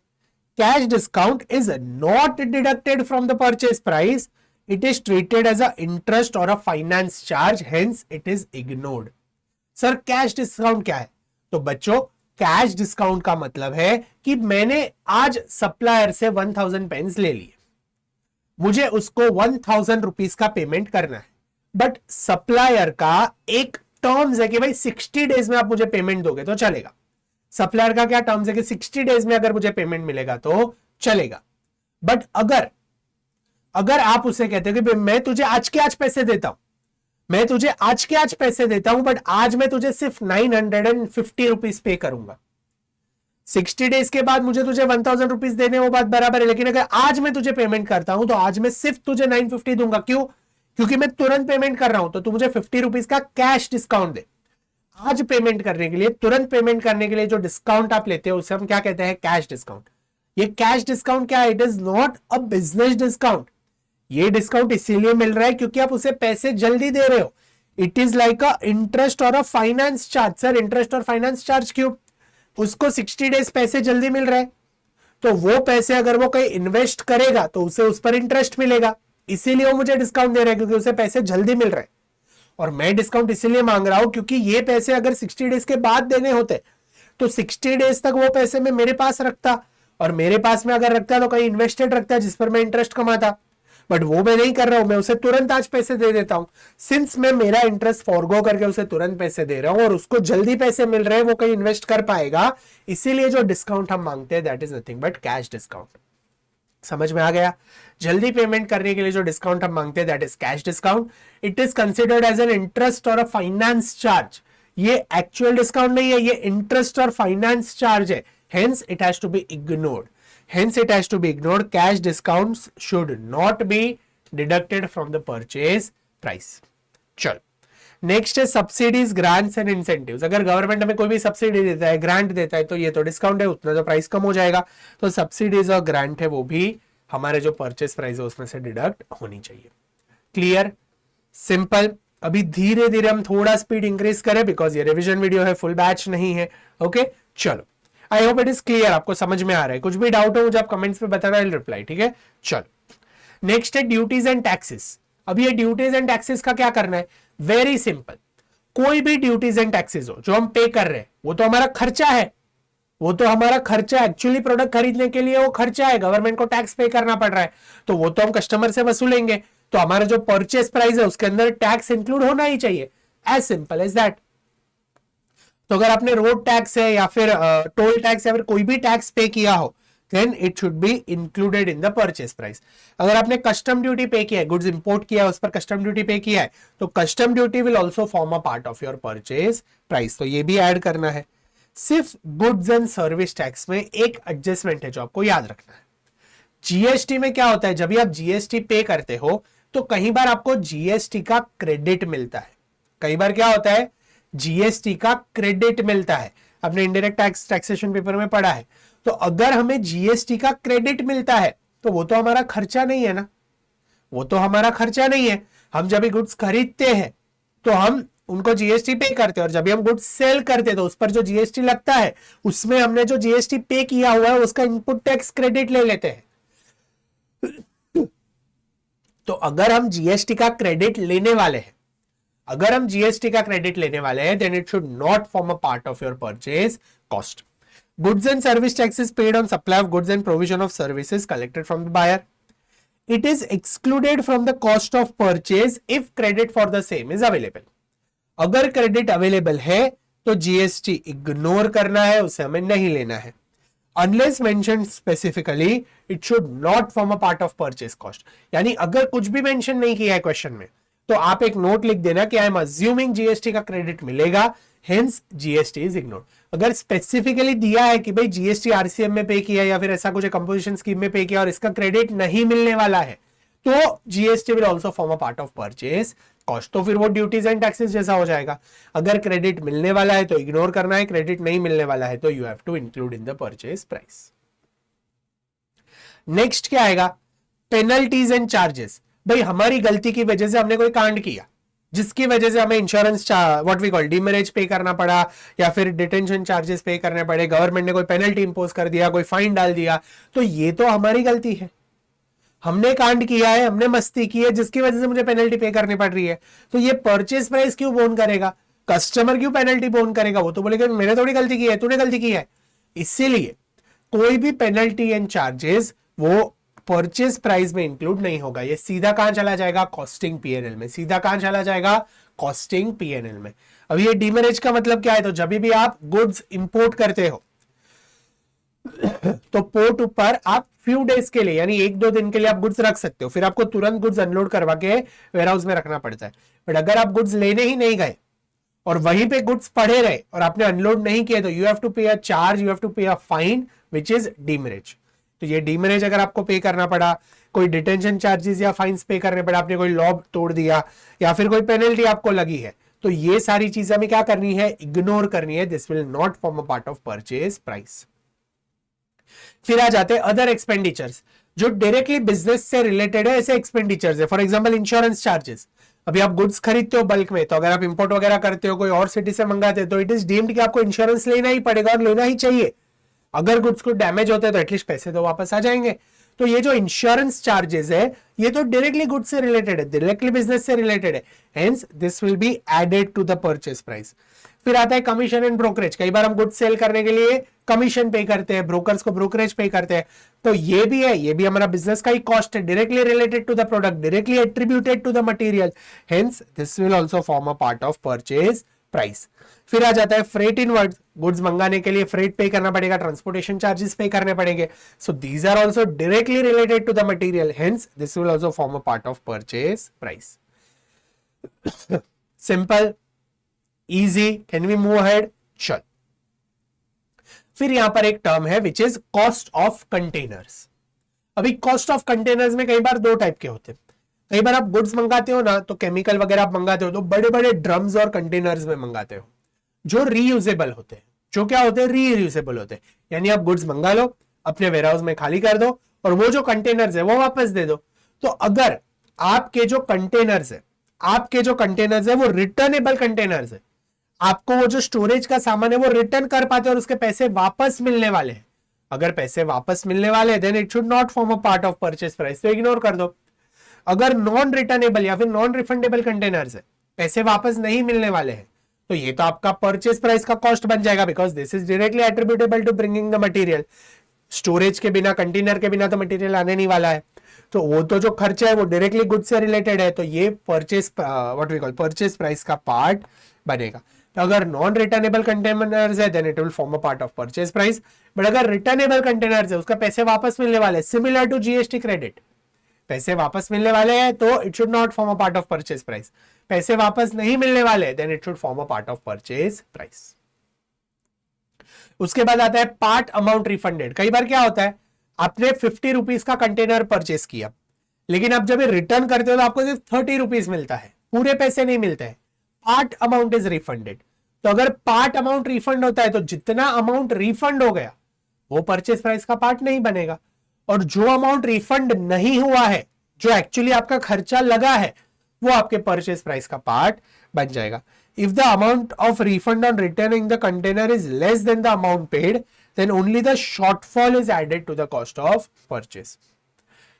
Cash discount is not deducted from the purchase price, it is treated as a interest और a finance charge, hence it is ignored. Sir cash discount क्या है? तो बच्चों कैश डिस्काउंट का मतलब है कि मैंने आज सप्लायर से 1000 पेन्स ले लिए, मुझे उसको 1000 रुपीज का पेमेंट करना है, बट सप्लायर का एक टर्म्स है कि भाई 60 डेज में आप मुझे पेमेंट दोगे तो चलेगा। सप्लायर का क्या टर्म्स है कि 60 डेज में अगर मुझे पेमेंट मिलेगा तो चलेगा। बट अगर अगर आप उसे कहते हो कि मैं तुझे आज के आज पैसे देता हूं, मैं तुझे आज के आज पैसे देता हूं, बट आज मैं तुझे सिर्फ 950 रुपीज पे करूंगा, 60 डेज के बाद मुझे तुझे 1000 रुपीज देने, वो बात बराबर है, लेकिन अगर आज मैं तुझे पेमेंट करता हूं तो आज मैं सिर्फ तुझे 950 दूंगा। क्यों? क्योंकि मैं तुरंत पेमेंट कर रहा हूं, तो तू मुझे 50 रुपीज का कैश डिस्काउंट दे। आज पेमेंट करने के लिए, तुरंत पेमेंट करने के लिए जो डिस्काउंट आप लेते हो उसे हम क्या कहते हैं? Cash discount. ये कैश डिस्काउंट क्या है? It is not a business discount. ये डिस्काउंट इसीलिए मिल रहा है क्योंकि आप उसे पैसे जल्दी दे रहे हो। It is like a interest और a finance charge. Sir interest और फाइनेंस चार्ज क्यों? उसको 60 डेज पैसे जल्दी मिल रहे हैं, तो वो पैसे अगर वो कहीं इन्वेस्ट करेगा तो उसे उस पर इंटरेस्ट मिलेगा, इसीलिए वो मुझे डिस्काउंट दे रहा है क्योंकि उसे पैसे जल्दी मिल रहे हैं। और मैं डिस्काउंट इसीलिए मांग रहा हूं क्योंकि ये पैसे अगर 60 डेज के बाद देने होते तो 60 डेज तक वो पैसे मैं मेरे पास रखता, और मेरे पास में अगर रखता तो कहीं इन्वेस्टेड रखता जिस पर मैं इंटरेस्ट कमाता, बट वो मैं नहीं कर रहा हूं, मैं उसे तुरंत आज पैसे दे देता हूं। सिंस मैं मेरा इंटरेस्ट फॉरगो करके उसे तुरंत पैसे दे रहा हूं और उसको जल्दी पैसे मिल रहे हैं, वो कहीं इन्वेस्ट कर पाएगा, इसीलिए जो डिस्काउंट हम मांगते हैं that is nothing but cash discount. समझ में आ गया? जल्दी पेमेंट करने के लिए जो डिस्काउंट हम मांगते हैं that is cash discount. It is considered as an interest और अ फाइनेंस चार्ज। ये एक्चुअल डिस्काउंट नहीं है, ये इंटरेस्ट और फाइनेंस चार्ज है, hence it has to be ignored. Hence it has to be ignored. Cash discounts should not be deducted from the purchase price. चल नेक्स्ट है सब्सिडीज, ग्रांट्स एंड इंसेंटिव्स। अगर गवर्नमेंट हमें कोई भी सब्सिडी देता है, ग्रांट देता है, तो ये तो डिस्काउंट है, उतना तो प्राइस कम हो जाएगा। तो सब्सिडीज और ग्रांट है वो भी हमारे जो परचेस प्राइस है उसमें से डिडक्ट होनी चाहिए। क्लियर? सिंपल। अभी धीरे धीरे हम थोड़ा स्पीड इंक्रीज करें बिकॉज ये रिविजन वीडियो है, फुल बैच नहीं है। ओके चलो, I hope it is clear, आपको समझ में आ रहा है। कुछ भी डाउट हो मुझे आप कमेंट्स में बताना, आई रिप्लाई। ठीक है चलो, नेक्स्ट है ड्यूटीज एंड टैक्सेस। अब ये ड्यूटीज एंड टैक्सेस का क्या करना है? Very simple. कोई भी ड्यूटीज एंड टैक्सेस हो जो हम पे कर रहे हैं वो तो हमारा खर्चा है, वो तो हमारा खर्चा एक्चुअली प्रोडक्ट खरीदने के लिए वो खर्चा है, गवर्नमेंट को टैक्स पे करना पड़ रहा है, तो वो तो हम कस्टमर से वसूलेंगे। तो हमारा जो परचेस प्राइस है उसके अंदर टैक्स इंक्लूड होना ही चाहिए, एज सिंपल एज दैट। तो अगर आपने रोड टैक्स है या फिर टोल टैक्स या फिर कोई भी टैक्स पे किया हो then it should be included in the purchase price. अगर आपने कस्टम ड्यूटी पे किया है, गुड्स इंपोर्ट किया है, उस पर कस्टम ड्यूटी पे किया है, तो custom duty will also form a part of your purchase price, तो ये भी ऐड करना है। सिर्फ गुड्स एंड सर्विस टैक्स में एक एडजस्टमेंट है जो आपको याद रखना है। जीएसटी में क्या होता है, जब भी आप जीएसटी पे करते हो तो कई बार आपको जीएसटी का क्रेडिट मिलता है। कई बार क्या होता है, जीएसटी का क्रेडिट मिलता है, आपने इनडायरेक्ट टैक्स टैक्सेशन पेपर में पढ़ा है। तो अगर हमें जीएसटी का क्रेडिट मिलता है तो वो तो हमारा खर्चा नहीं है ना, वो तो हमारा खर्चा नहीं है। हम जब भी गुड्स खरीदते हैं तो हम उनको जीएसटी पे करते हैं, और जब भी हम गुड्स सेल करते हैं तो उस पर जो जीएसटी लगता है उसमें हमने जो जीएसटी पे किया हुआ है उसका इनपुट टैक्स क्रेडिट ले लेते हैं। तो अगर हम जीएसटी का क्रेडिट लेने वाले हैं, अगर हम जीएसटी का क्रेडिट लेने वाले हैं then it should not form a part of your purchase cost. Goods and service taxes paid on supply of goods and provision of services collected from the buyer. It is excluded from the cost of purchase if credit for the same is available. अगर क्रेडिट अवेलेबल है तो जीएसटी इग्नोर करना है, उसे हमें नहीं लेना है। Unless mentioned specifically, it should not form a part of purchase cost. यानी अगर कुछ भी मेंशन नहीं किया है क्वेश्चन में तो आप एक नोट लिख देना कि आई एम अज्यूमिंग जीएसटी का क्रेडिट मिलेगा, हेंस जीएसटी इज इग्नोर्ड। अगर स्पेसिफिकली दिया है कि भाई जीएसटी आरसीएम में पे किया या फिर ऐसा कुछ कंपोजिशन स्कीम में पे किया और इसका क्रेडिट नहीं मिलने वाला है तो GST will also form a part of purchase cost, तो फिर वो ड्यूटीज एंड टैक्सेस जैसा हो जाएगा। अगर क्रेडिट मिलने वाला है तो इग्नोर करना है, क्रेडिट नहीं मिलने वाला है तो you have to include in the purchase price. Next क्या आएगा? Penalties and charges. भाई हमारी गलती की वजह से हमने कोई कांड किया, जिसकी वजह से हमें इंश्योरेंस व्हाट वी कॉल डीमैरेज पे करना पड़ा, या फिर डिटेंशन चार्जेस पे करने पड़े, गवर्नमेंट ने कोई पेनल्टी इंपोज कर दिया, कोई फाइन डाल दिया, तो ये तो हमारी गलती है, हमने कांड किया है, हमने मस्ती की है, जिसकी वजह से मुझे पेनल्टी पे करनी पड़ रही है। तो ये परचेज प्राइस क्यों बोन करेगा, कस्टमर क्यों पेनल्टी बोन करेगा? वो तो बोलेगा मैंने थोड़ी गलती की है, तूने गलती की है। इसीलिए कोई भी पेनल्टी एंड चार्जेस वो परचेज प्राइस में इंक्लूड नहीं होगा। ये सीधा कहां चला जाएगा? कॉस्टिंग पीएनएल में। सीधा कहां चला जाएगा? कॉस्टिंग पीएनएल में। अब ये डीमैरेज का मतलब क्या है? तो जब भी आप गुड्स इंपोर्ट करते हो तो पोर्ट ऊपर आप फ्यू डेज के लिए, यानी 1-2 दिन के लिए आप गुड्स रख सकते हो, फिर आपको तुरंत गुड्स अनलोड करवा के वेयरहाउस में रखना पड़ता है। बट अगर आप गुड्स लेने ही नहीं गए और वहीं पे गुड्स पड़े रहे और आपने अनलोड नहीं किए, तो you have to pay a charge, you have to pay a fine which is डीमैरेज। तो ये डीमैरेज अगर आपको पे करना पड़ा, कोई डिटेंशन चार्जेस या फाइन्स पे करने पड़ा, आपने कोई लॉ तोड़ दिया या फिर कोई पेनल्टी आपको लगी है, तो ये सारी चीजें हमें क्या करनी है? इग्नोर करनी है। This will not form a part of purchase price. फिर आ जाते हैं अदर एक्सपेंडिचर्स, जो डायरेक्टली बिजनेस से रिलेटेड है, ऐसे एक्सपेंडिचर्स है। For example insurance charges. अभी आप गुड्स खरीदते हो बल्क में, तो अगर आप इंपोर्ट वगैरह करते हो, कोई और सिटी से मंगाते हो, तो इट इज डीम्ड कि आपको इंश्योरेंस लेना ही पड़ेगा और लेना ही चाहिए। अगर गुड्स को डैमेज होते हैं तो एटलीस्ट पैसे तो वापस आ जाएंगे। तो ये जो इंश्योरेंस चार्जेस है, ये तो डायरेक्टली गुड्स से रिलेटेड है, डायरेक्टली बिजनेस से रिलेटेड है, hence this will be added to the purchase price. फिर आता है कमीशन एंड ब्रोकरेज। कई बार हम गुड्स सेल करने के लिए कमीशन पे करते हैं, ब्रोकर्स को ब्रोकरेज पे करते हैं, तो ये भी है, ये भी हमारा बिजनेस का ही कॉस्ट है, directly related to the product, directly attributed to the material, hence this will also form a part of purchase price. फिर आ जाता है फ्रेट इनवर्ड। गुड्स मंगाने के लिए फ्रेट पे करना पड़ेगा, ट्रांसपोर्टेशन चार्जेस पे करने पड़ेंगे, so these are also directly related to the material, hence this will also form a part of purchase price. Simple, easy, can we move ahead? चल, फिर यहां पर एक टर्म है which is cost of containers. अभी कॉस्ट ऑफ कंटेनर्स में कई बार 2 टाइप के होते हैं। कई बार आप गुड्स मंगाते हो ना, तो केमिकल वगैरह आप मंगाते हो तो बड़े बड़े ड्रम्स और कंटेनर्स में मंगाते हो, जो रीयूजेबल होते हैं। जो क्या होते हैं? रीयूजेबल होते हैं। यानी आप गुड्स मंगा लो, अपने वेयरहाउस में खाली कर दो, और वो जो कंटेनर्स है वो वापस दे दो। तो अगर आपके जो कंटेनर्स है वो रिटर्नेबल कंटेनर्स है, आपको वो जो स्टोरेज का सामान है वो रिटर्न कर पाते और उसके पैसे वापस मिलने वाले हैं। अगर पैसे वापस मिलने वाले हैं, then it should not form a part of purchase price, तो इग्नोर कर दो। अगर नॉन रिटर्नेबल या फिर नॉन रिफंडेबल कंटेनर्स है, पैसे वापस नहीं मिलने वाले हैं, तो ये तो आपका परचेज प्राइस का कॉस्ट बन जाएगा, because this is directly attributable to bringing the material. Storage के बिना, कंटेनर के बिना तो मटेरियल आने नहीं वाला है, तो वो तो जो खर्चा है वो डायरेक्टली गुड से रिलेटेड है, तो ये purchase what we call purchase price का पार्ट बनेगा। तो अगर नॉन रिटर्नेबल कंटेनर्स है, then it will form a part of purchase price. But अगर रिटर्नेबल कंटेनर्स है, उसका पैसे वापस मिलने वाले, सिमिलर टू जीएसटी क्रेडिट, पैसे वापस मिलने वाले हैं, तो it should not form a part of purchase price. पैसे वापस नहीं मिलने वाले, then it should form a part of purchase price. उसके बाद आता है पार्ट अमाउंट रिफंडेड। कई बार क्या होता है, आपने 50 रुपीज का कंटेनर परचेस किया, लेकिन आप जब रिटर्न करते हो तो आपको सिर्फ 30 रुपीज मिलता है, पूरे पैसे नहीं मिलते हैं। Part amount is refunded. तो अगर पार्ट अमाउंट रिफंड होता है, तो जितना अमाउंट रिफंड हो गया वो परचेस प्राइस का पार्ट नहीं बनेगा, और जो अमाउंट रिफंड नहीं हुआ है, जो एक्चुअली आपका खर्चा लगा है, वो आपके परचेस प्राइस का पार्ट बन जाएगा। If the amount of refund on returning the container is less than the amount paid, then only the shortfall is added to the cost of purchase.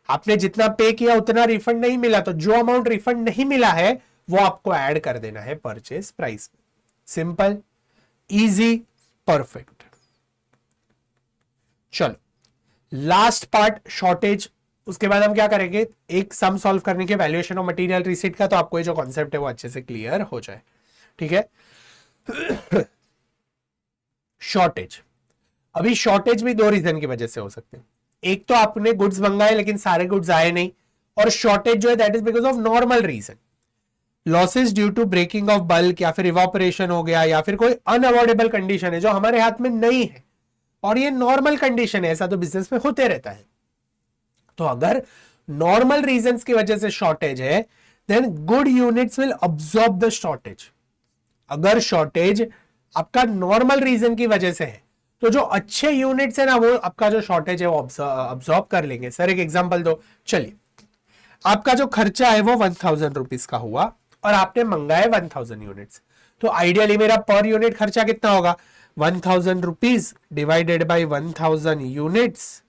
आपने जितना पे किया उतना रिफंड नहीं मिला, तो जो अमाउंट रिफंड नहीं मिला है वो आपको ऐड कर देना है परचेस प्राइस में। Simple, easy, perfect. चलो, लास्ट पार्ट शॉर्टेज। उसके बाद हम क्या करेंगे, एक सम सॉल्व करने के वैल्यूएशन ऑफ मटेरियल रिसीट का, तो आपको ये जो कॉन्सेप्ट है वो अच्छे से क्लियर हो जाए। ठीक है। शॉर्टेज। अभी शॉर्टेज भी 2 रीजन की वजह से हो सकते हैं। एक तो आपने गुड्स मंगाए लेकिन सारे गुड्स आए नहीं, और शॉर्टेज जो है that is because of normal reason, losses due to breaking of bulk, या फिर इवापोरेशन हो गया, या फिर कोई अनअवॉइडेबल कंडीशन है जो हमारे हाथ में नहीं है, और ये नॉर्मल कंडीशन है, ऐसा तो बिजनेस में होते रहता है। तो अगर नॉर्मल रीजंस की वजह से शॉर्टेज है, then good units will absorb the shortage. अगर शॉर्टेज आपका नॉर्मल रीजन की वजह से है, तो जो अच्छे यूनिट्स है ना, वो आपका जो शॉर्टेज है वो अब्सॉर्ब कर लेंगे। सर एक एग्जांपल दो। चलिए, आपका जो खर्चा है वो 1000 रुपीज का हुआ, और आपने मंगाए 1000 यूनिट्स, तो आइडियली मेरा पर यूनिट खर्चा कितना होगा, 1000 रुपीज डिवाइडेड बाई 1000 यूनिट्स,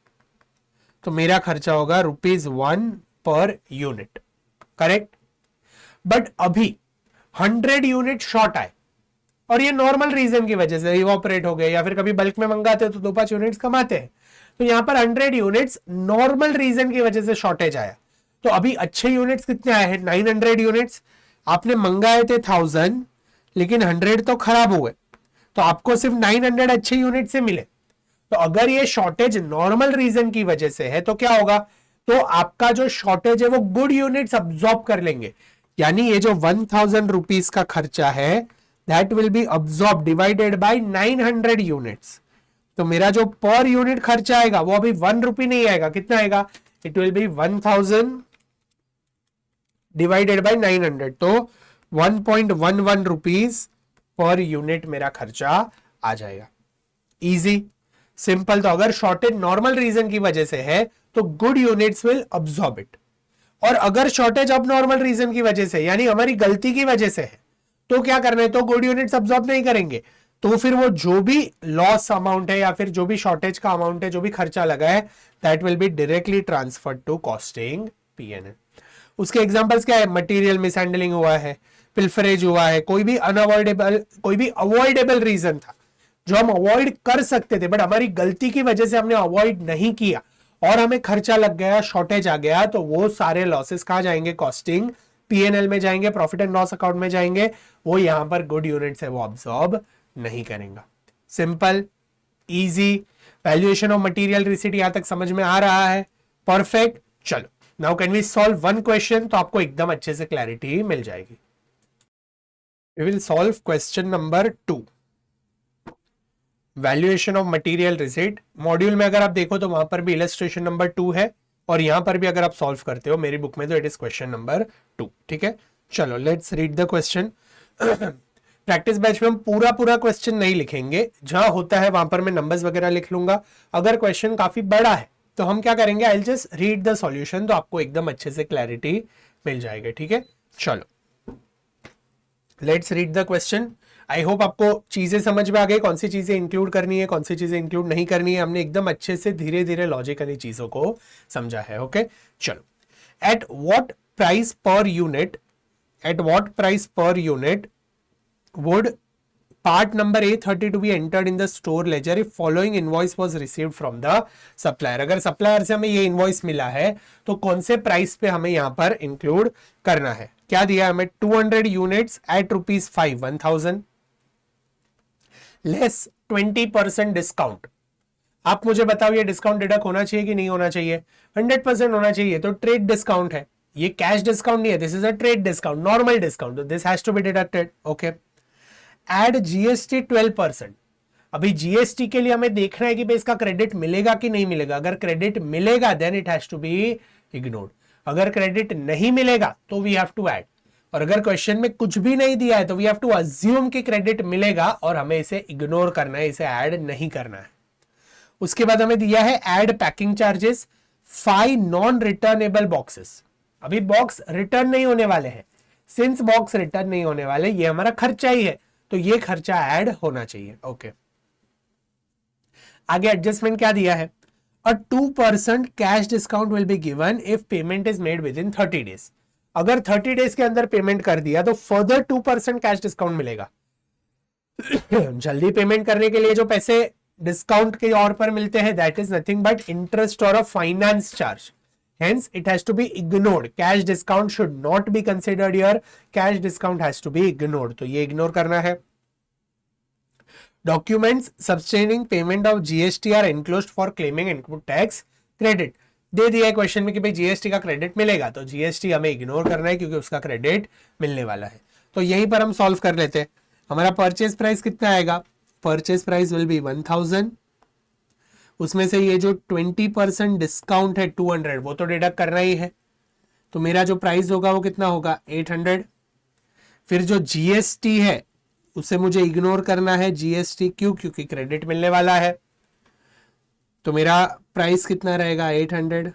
तो मेरा खर्चा होगा ₹1 पर यूनिट, करेक्ट। बट अभी 100 यूनिट शॉर्ट आए और ये नॉर्मल रीजन की वजह से इवोपरेट हो गए, या फिर कभी बल्क में मंगाते हो तो 2-5 यूनिट्स कमाते हैं, तो यहां पर 100 यूनिट्स नॉर्मल रीजन की वजह से शॉर्टेज आया। तो अभी अच्छे यूनिट्स कितने आए हैं, 900 यूनिट्स। आपने मंगाए थे 1000, लेकिन 100 तो खराब हुए, तो आपको सिर्फ 900 अच्छे यूनिट से मिले। तो अगर ये शॉर्टेज नॉर्मल रीजन की वजह से है तो क्या होगा, तो आपका जो शॉर्टेज है वो गुड यूनिट्स अब्सॉर्ब कर लेंगे, यानी ये जो 1000 रुपीज का खर्चा है that will B absorb divided by 900 units. तो मेरा जो पर यूनिट खर्चा आएगा वो अभी 1 रुपी नहीं आएगा, कितना आएगा, it will be 1000 divided by 900, तो 1.11 रुपीज पर यूनिट मेरा खर्चा आ जाएगा। Easy, simple. तो अगर शॉर्टेज नॉर्मल रीजन की वजह से है तो good units will absorb it, और अगर शॉर्टेज अब नॉर्मल रीजन की वजह से यानी हमारी गलती की वजह से है तो क्या करना है, तो गुड यूनिट्स अब्सॉर्ब नहीं करेंगे, तो फिर वो जो भी लॉस अमाउंट है या फिर जो भी शॉर्टेज का अमाउंट है, जो भी खर्चा लगा है, that will be directly transferred to costing PNL. उसके एग्जांपल्स क्या है, मटेरियल मिसहैंडलिंग हुआ है, पिल्फरेज हुआ है, कोई भी अवॉइडेबल रीजन था जो हम अवॉइड कर सकते थे बट हमारी गलती की वजह से हमने अवॉइड नहीं किया और हमें खर्चा लग गया, शॉर्टेज आ गया, तो वो सारे लॉसेस कहां जाएंगे, कॉस्टिंग पीएनएल में जाएंगे, प्रॉफिट एंड लॉस अकाउंट में जाएंगे, वो यहां पर गुड यूनिट्स है वो अब्सॉर्ब नहीं करेंगे। Simple, easy. Valuation of material receipt यहां तक समझ में आ रहा है, परफेक्ट। चलो now can we solve one question, तो आपको एकदम अच्छे से क्लैरिटी मिल जाएगी। We will solve question number 2, valuation of material receipt. Module में अगर आप देखो तो वहां पर भी इलस्ट्रेशन नंबर 2 है, और यहां पर भी अगर आप सॉल्व करते हो मेरी बुक में तो इट इज क्वेश्चन नंबर 2, ठीक है। चलो let's read the question. Practice batch में हम पूरा क्वेश्चन नहीं लिखेंगे, जहां होता है वहां पर मैं नंबर्स वगैरह लिख लूंगा। अगर क्वेश्चन काफी बड़ा है तो हम क्या करेंगे, I will just read the solution, तो आपको एकदम अच्छे से क्लैरिटी मिल जाएगी, ठीक है। चलो let's read the question. I hope आपको चीजें समझ में आ गई, कौन सी चीजें इंक्लूड करनी है, कौन सी चीजें इंक्लूड नहीं करनी है। हमने एकदम अच्छे से धीरे धीरे लॉजिकली चीजों को समझा है, ओके। चलो, at what price per unit would part number A32 be entered in the store ledger if following invoice was received from the supplier। अगर सप्लायर से हमें ये इनवॉइस मिला है तो कौन से प्राइस पे हमें यहां पर इंक्लूड करना है। क्या दिया है हमें, 200 यूनिट्स एट ₹5 1000 लेस 20% डिस्काउंट। आप मुझे बताओ ये डिस्काउंट डिडक्ट होना चाहिए कि नहीं होना चाहिए, 100% होना चाहिए। तो ट्रेड डिस्काउंट है, ये कैश डिस्काउंट नहीं है, this is a trade discount, normal discount, तो this has to be deducted, okay. Add GST 12%। अभी जीएसटी के लिए हमें देखना है कि भाई इसका क्रेडिट मिलेगा कि नहीं मिलेगा। अगर क्रेडिट मिलेगा then it has to be ignored, अगर क्रेडिट नहीं मिलेगा तो वी हैव टू ऐड, और अगर क्वेश्चन में कुछ भी नहीं दिया है तो वी हैव टू अज्यूम कि क्रेडिट मिलेगा और हमें इसे इग्नोर करना है, इसे ऐड नहीं करना है। उसके बाद हमें दिया है add packing charges 5 non returnable boxes. अभी बॉक्स रिटर्न नहीं होने वाले हैं, सिंस बॉक्स रिटर्न नहीं होने वाले, ये हमारा खर्चा ही है, तो ये खर्चा ऐड होना चाहिए, ओके। आगे एडजस्टमेंट क्या दिया है, अ 2% cash discount will be given if payment is made with in 30 days. अगर 30 डेज के अंदर पेमेंट कर दिया तो फर्दर 2% कैश डिस्काउंट मिलेगा। जल्दी पेमेंट करने के लिए जो पैसे डिस्काउंट के तौर पर मिलते हैं that is nothing but interest और a finance charge, hence it has to be ignored, cash discount should not be considered here, cash discount has to be ignored, तो ये इग्नोर करना है। documents substaining payment of GST are enclosed for claiming input tax credit। दे दिया है क्वेश्चन में कि भाई जीएसटी का क्रेडिट मिलेगा, तो जीएसटी हमें इग्नोर करना है क्योंकि उसका क्रेडिट मिलने वाला है। तो यहीं पर हम सॉल्व कर लेते हैं। हमारा परचेज प्राइस कितना आएगा, परचेज प्राइस विल बी 1000, उसमें से ये जो 20% डिस्काउंट है 200 वो तो डिडक्ट करना ही है, तो मेरा जो प्राइस होगा वो कितना होगा 800। फिर जो जीएसटी है उसे मुझे इग्नोर करना है, जीएसटी क्यों, क्योंकि क्रेडिट मिलने वाला है, तो मेरा प्राइस कितना रहेगा 800।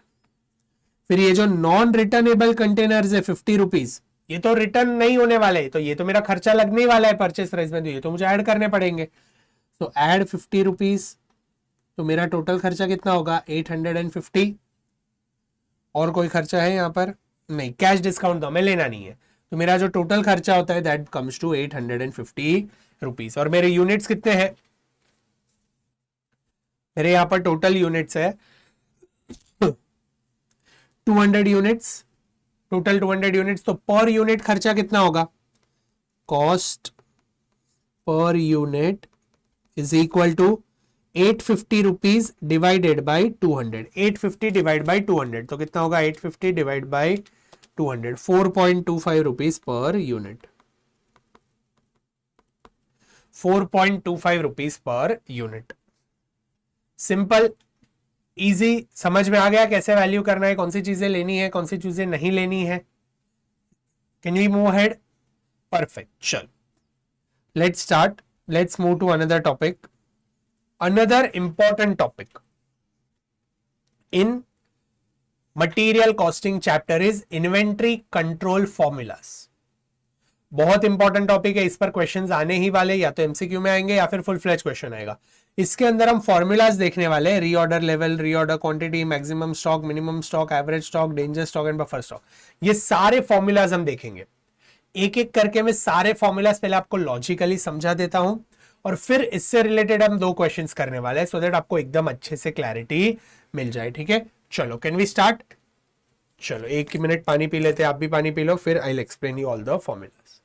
फिर ये जो नॉन रिटर्नेबल कंटेनर्स है 50 रुपीज, ये तो रिटर्न नहीं होने वाले, तो ये तो मेरा खर्चा लगने ही वाला है परचेस प्राइस में, तो ये तो मुझे ऐड करने पड़ेंगे। तो ऐड 50 रुपीज, तो मेरा टोटल खर्चा कितना होगा 850। और कोई खर्चा है यहाँ पर नहीं, कैश डिस्काउंट तो हमें लेना नहीं है, तो मेरा जो टोटल खर्चा होता है दैट कम्स टू 850 रुपीज। और मेरे यूनिट्स कितने हैं, मेरे यहाँ पर टोटल यूनिट्स है 200 यूनिट्स, टोटल 200 यूनिट्स। तो पर यूनिट खर्चा कितना होगा, cost per unit is equal to 850 rupees divided by 200। 850 divide by 200, तो कितना होगा 850 divide by 200, 4.25 rupees per unit, 4.25 rupees per unit. Simple, easy, समझ में आ गया कैसे वैल्यू करना है, कौन सी चीजें लेनी है, कौन सी चीजें नहीं लेनी है। Can we move ahead? Perfect, चल let's start, let's move to another topic. Another important topic in material costing chapter is inventory control formulas. बहुत इंपॉर्टेंट टॉपिक है, इस पर क्वेश्चंस आने ही वाले, या तो एमसीक्यू में आएंगे या फिर फुल फ्लैश क्वेश्चन आएगा। इसके अंदर हम फॉर्मूलाज देखने वाले हैं, reorder level, reorder quantity, maximum stock, minimum stock, average stock, danger stock and buffer stock. ये सारे फॉर्मूलाज हम देखेंगे एक एक करके। मैं सारे फॉर्मूलाज पहले आपको लॉजिकली समझा देता हूं, और फिर इससे रिलेटेड हम 2 क्वेश्चंस करने वाले हैं, सो दैट आपको एकदम अच्छे से क्लैरिटी मिल जाए। ठीक है, चलो कैन वी स्टार्ट? चलो 1 मिनट पानी पी लेते हैं, आप भी पानी पी लो, फिर I will explain you all the formulas.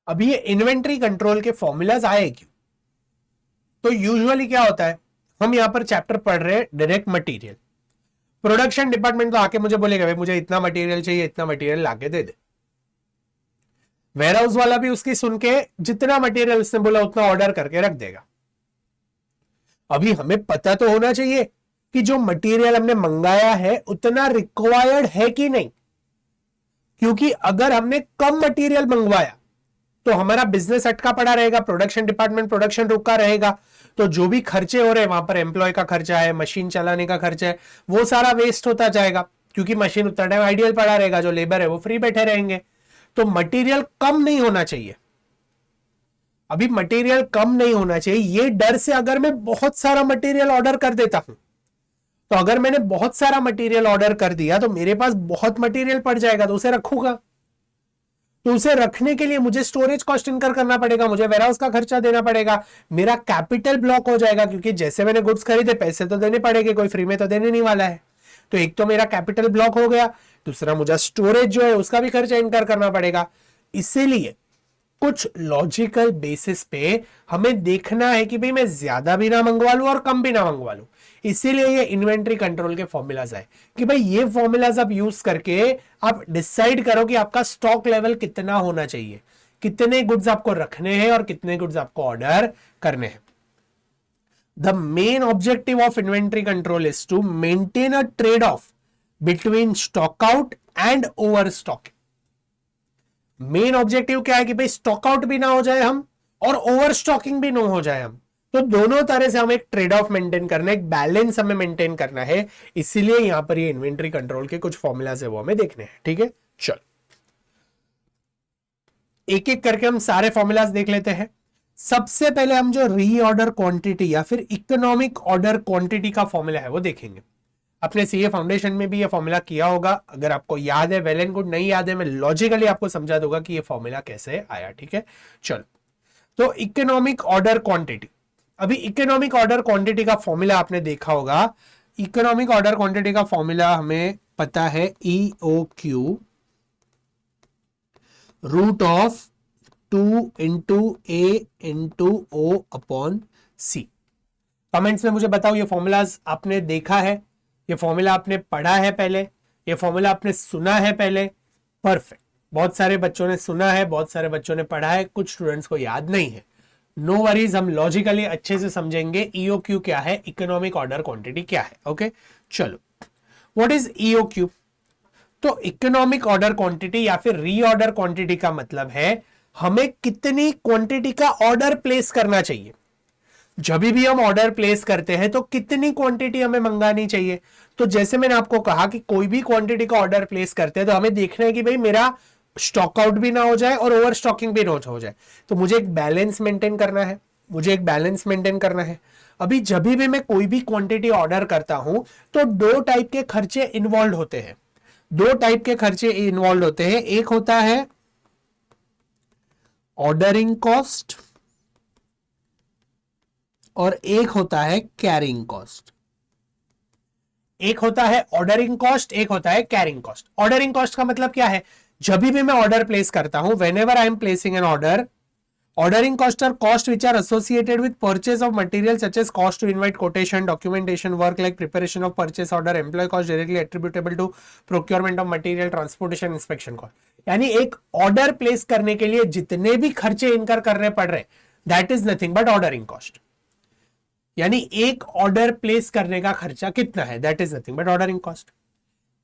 अभी ये इन्वेंट्री कंट्रोल के फॉर्मूलाज आए क्यों? तो यूजुअली क्या होता है, हम यहां पर चैप्टर पढ़ रहे हैं डायरेक्ट मटेरियल, प्रोडक्शन डिपार्टमेंट तो आके मुझे बोलेगा भाई मुझे इतना मटेरियल चाहिए, इतना मटेरियल लाके दे दे। वेयर हाउस वाला भी उसकी सुन के जितना मटेरियल उसने बोला उतना ऑर्डर करके रख देगा। अभी हमें पता तो होना चाहिए कि जो मटेरियल हमने मंगाया है उतना रिक्वायर्ड है कि नहीं, क्योंकि अगर हमने कम मटेरियल मंगवाया तो हमारा बिजनेस अटका पड़ा रहेगा, प्रोडक्शन डिपार्टमेंट प्रोडक्शन रुका रहेगा, तो जो भी खर्चे हो रहे हैं वहां पर एम्प्लॉय का खर्चा है, मशीन चलाने का खर्चा है, वो सारा वेस्ट होता जाएगा, क्योंकि मशीन उतना टाइम आइडियल पड़ा रहेगा, जो लेबर है वो फ्री बैठे रहेंगे। तो मटेरियल कम नहीं होना चाहिए, अभी मटेरियल कम नहीं होना चाहिए, ये डर से अगर मैं बहुत सारा मटेरियल ऑर्डर कर देता हूं, तो अगर मैंने बहुत सारा मटेरियल ऑर्डर कर दिया तो मेरे पास बहुत मटेरियल पड़ जाएगा, तो उसे रखूंगा, तो उसे रखने के लिए मुझे स्टोरेज कॉस्ट इनकर करना पड़ेगा, मुझे वेयरहाउस का खर्चा देना पड़ेगा, मेरा कैपिटल ब्लॉक हो जाएगा, क्योंकि जैसे मैंने गुड्स खरीदे पैसे तो देने पड़ेंगे, कोई फ्री में तो देने नहीं वाला है। तो एक तो मेरा कैपिटल ब्लॉक हो गया, दूसरा मुझे स्टोरेज जो है उसका भी खर्चा इनकर करना पड़ेगा। इसीलिए कुछ लॉजिकल बेसिस पे हमें देखना है कि भाई मैं ज्यादा भी ना मंगवा लूं और कम भी ना मंगवा लूं। इसीलिए ये इन्वेंट्री कंट्रोल के फॉर्मूलाज आए कि भाई ये फॉर्मूलाज आप यूज करके आप डिसाइड करो कि आपका स्टॉक लेवल कितना होना चाहिए, कितने गुड्स आपको रखने हैं और कितने गुड्स आपको ऑर्डर करने हैं। The main objective of inventory control is to maintain a trade off between stock out and over stock. Main objective क्या है कि भाई स्टॉक आउट भी ना हो जाए हम और ओवर स्टॉकिंग भी ना हो जाए हम, तो दोनों तरह से हमें एक ट्रेड ऑफ मेंटेन करना है, एक बैलेंस हमें मेंटेन करना है। इसीलिए यहां पर ये इन्वेंट्री कंट्रोल के कुछ फॉर्मूलाज है वो हमें देखने हैं। ठीक है, चल एक एक करके हम सारे फॉर्मूलाज देख लेते हैं। सबसे पहले हम जो रीऑर्डर क्वांटिटी या फिर इकोनॉमिक ऑर्डर क्वांटिटी का फॉर्मूला है वो देखेंगे। अपने सीए फाउंडेशन में भी ये फॉर्मूला किया होगा, अगर आपको याद है वेल एंड गुड, नहीं याद है मैं लॉजिकली आपको समझा दूंगा कि ये फॉर्मूला कैसे आया। ठीक है, चलो तो इकोनॉमिक ऑर्डर क्वांटिटी, अभी इकोनॉमिक ऑर्डर क्वांटिटी का फॉर्मूला आपने देखा होगा। इकोनॉमिक ऑर्डर क्वांटिटी का फॉर्मूला हमें पता है, EOQ root of 2 into A into O upon C. Comments में मुझे बताओ ये फॉर्मूलाज आपने देखा है, ये फॉर्मूला आपने पढ़ा है पहले, ये फॉर्मूला आपने सुना है पहले? परफेक्ट, बहुत सारे बच्चों ने सुना है, बहुत सारे बच्चों ने पढ़ा है, कुछ स्टूडेंट्स को याद नहीं है। नो वरीज, हम लॉजिकली अच्छे से समझेंगे EOQ क्या है, इकोनॉमिक ऑर्डर क्वांटिटी क्या है। ओके चलो, व्हाट इज EOQ? तो इकोनॉमिक ऑर्डर क्वांटिटी या फिर रीऑर्डर क्वांटिटी का मतलब है हमें कितनी क्वांटिटी का ऑर्डर प्लेस करना चाहिए। जब भी हम ऑर्डर प्लेस करते हैं तो कितनी क्वांटिटी हमें मंगानी चाहिए। तो जैसे मैंने आपको कहा कि कोई भी क्वांटिटी का ऑर्डर प्लेस करते हैं तो हमें देखना है कि भाई मेरा स्टॉक आउट भी ना हो जाए और ओवर स्टॉकिंग भी ना हो जाए। तो मुझे एक बैलेंस मेंटेन करना है। अभी जब भी मैं कोई भी क्वांटिटी ऑर्डर करता हूं तो दो टाइप के खर्चे इन्वॉल्व होते हैं। एक होता है ऑर्डरिंग कॉस्ट और एक होता है कैरिंग कॉस्ट। ऑर्डरिंग कॉस्ट का मतलब क्या है? जब भी मैं ऑर्डर प्लेस करता हूं, whenever I am placing an order, ordering costs are costs which are associated with purchase of material such as cost to invite, quotation, documentation work like preparation of purchase order, employee cost directly attributable to procurement of material, transportation, inspection cost। यानी एक ऑर्डर प्लेस करने के लिए जितने भी खर्चे इनकर करने पड़ रहे, that is nothing but ordering cost. यानी एक ऑर्डर प्लेस करने का खर्चा कितना है, that is nothing but ordering cost.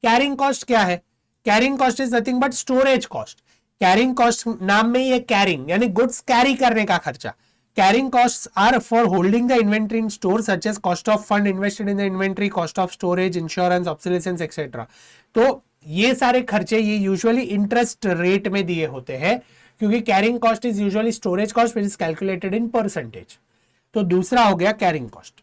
Carrying cost क्या है? Carrying cost is nothing but storage cost. Carrying cost नाम में ही है कैरिंग, यानी गुड्स कैरी करने का खर्चा। Carrying cost are for holding the inventory in store such as cost of fund invested in the inventory, cost of storage, insurance, obsolescence etcetera. तो ये सारे खर्चे ये यूजुअली इंटरेस्ट रेट में दिए होते हैं, क्योंकि carrying cost is usually storage cost which is calculated in percentage. तो दूसरा हो गया कैरिंग कॉस्ट।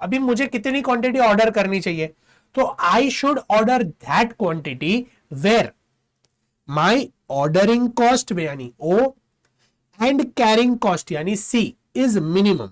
अभी मुझे कितनी क्वांटिटी ऑर्डर करनी चाहिए? तो I should order that quantity where my ordering cost में यानी ओ एंड कैरिंग कॉस्ट यानी सी इज मिनिमम।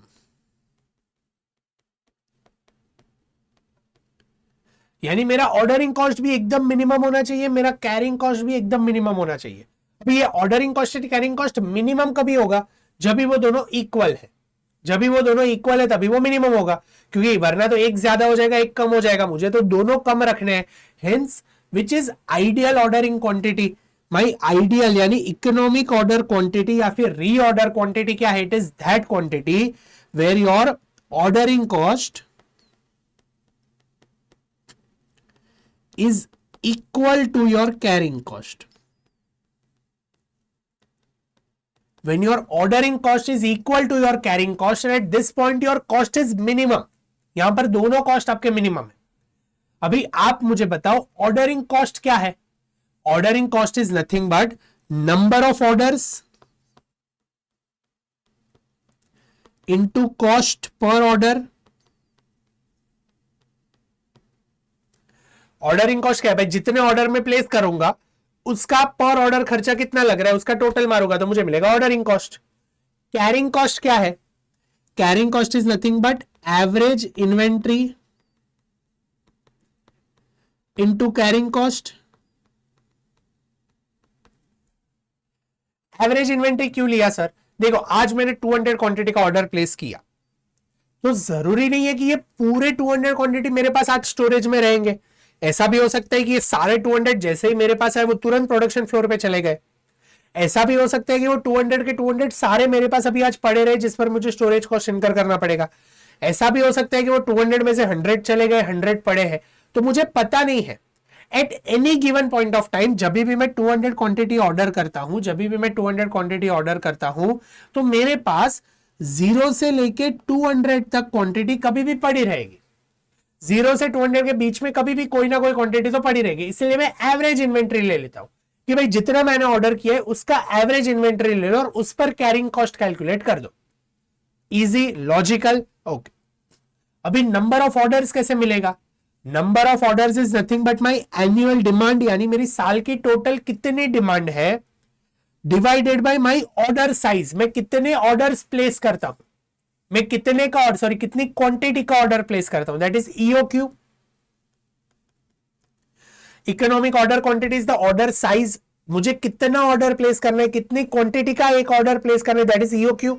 यानी मेरा ऑर्डरिंग कॉस्ट भी एकदम मिनिमम होना चाहिए, मेरा कैरिंग कॉस्ट भी एकदम मिनिमम होना चाहिए। अभी ये ऑर्डरिंग कॉस्ट और कैरिंग कॉस्ट मिनिमम कभी होगा? जब भी वो दोनों इक्वल है। तभी वो मिनिमम होगा, क्योंकि वरना तो एक ज्यादा हो जाएगा एक कम हो जाएगा। मुझे तो दोनों कम रखने हैं। Hence which is ideal ordering quantity? My ideal यानी इकोनॉमिक ऑर्डर क्वांटिटी या फिर रीऑर्डर क्वांटिटी क्या है? It is that quantity where your ordering cost is equal to your carrying cost. When your ordering cost is equal to your carrying cost, and at this point your cost is minimum. यहां पर दोनों कॉस्ट आपके मिनिमम है। अभी आप मुझे बताओ ऑर्डरिंग कॉस्ट क्या है? Ordering cost is nothing but number of orders into cost per order. Ordering cost क्या है भाई? जितने ऑर्डर में प्लेस करूंगा उसका पर ऑर्डर खर्चा कितना लग रहा है उसका टोटल मारूंगा तो मुझे मिलेगा ऑर्डरिंग कॉस्ट। कैरिंग कॉस्ट क्या है? Carrying cost is nothing but average inventory into carrying cost. Average inventory क्यों लिया सर? देखो आज मैंने 200 क्वांटिटी का ऑर्डर प्लेस किया तो जरूरी नहीं है कि ये पूरे 200 क्वांटिटी मेरे पास आज स्टोरेज में रहेंगे। ऐसा भी हो सकता है कि ये सारे 200 जैसे ही मेरे पास आए वो तुरंत प्रोडक्शन फ्लोर पे चले गए। ऐसा भी हो सकता है कि वो 200 के 200 सारे मेरे पास अभी आज पड़े रहे जिस पर मुझे स्टोरेज कॉस्ट इनकर करना पड़ेगा। ऐसा भी हो सकता है कि वो 200 में से 100 चले गए, 100 पड़े हैं, तो मुझे पता नहीं है। At any given point of time जब भी मैं 200 क्वांटिटी ऑर्डर करता हूं तो मेरे पास 0 से लेके 200 तक क्वांटिटी कभी भी पड़ी रहेगी। 0 से 200 के बीच में कभी भी कोई ना कोई क्वांटिटी तो पड़ी रहेगी। इसलिए मैं एवरेज इन्वेंट्री ले लेता हूं कि भाई जितना मैंने ऑर्डर किया है उसका एवरेज इन्वेंट्री ले लो और उस पर कैरिंग कॉस्ट कैलकुलेट कर दो। Easy, logical, okay. अभी नंबर ऑफ ऑर्डर्स कैसे मिलेगा? Number of orders is nothing but my annual demand, यानी मेरी साल की टोटल कितनी डिमांड है divided by my order size. मैं कितने ऑर्डर्स प्लेस करता हूं, मैं कितने का ऑर्डर सॉरी कितनी क्वांटिटी का ऑर्डर प्लेस करता हूं, that is EOQ. Economic order quantity is the order size. मुझे कितना ऑर्डर प्लेस करना है, कितनी क्वांटिटी का एक ऑर्डर प्लेस करना है, दैट इज ईओक्यू।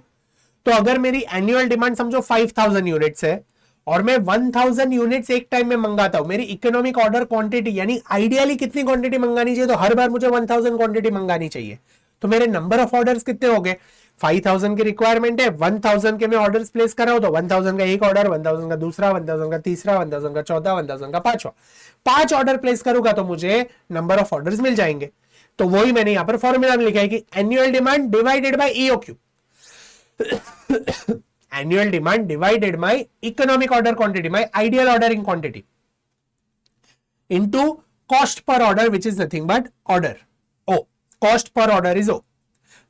तो अगर मेरी एनुअल डिमांड समझो 5000 यूनिट्स है और मैं 1000 यूनिट्स एक टाइम में मंगाता हूं, मेरी इकोनॉमिक ऑर्डर क्वांटिटी यानी आइडियली कितनी क्वांटिटी मंगानी चाहिए, तो हर बार मुझे 1000 क्वांटिटी मंगानी चाहिए। तो मेरे नंबर ऑफ ऑर्डर्स कितने हो गए? 5000 की रिक्वायरमेंट है, 1000 के मैं ऑर्डर्स प्लेस कर रहा हूं, तो 1000 का एक ऑर्डर, 1000 का दूसरा, 1000 का तीसरा, 1000 का चौथा, 1000 का पांचवा, 5 ऑर्डर प्लेस करूंगा तो मुझे नंबर ऑफ ऑर्डर्स मिल जाएंगे। तो वही मैंने यहां पर फॉर्मूला में लिखा है कि annual demand divided by EOQ, annual demand divided by economic order quantity, my ideal ordering quantity, into cost per order which is nothing but order O, cost per order is O.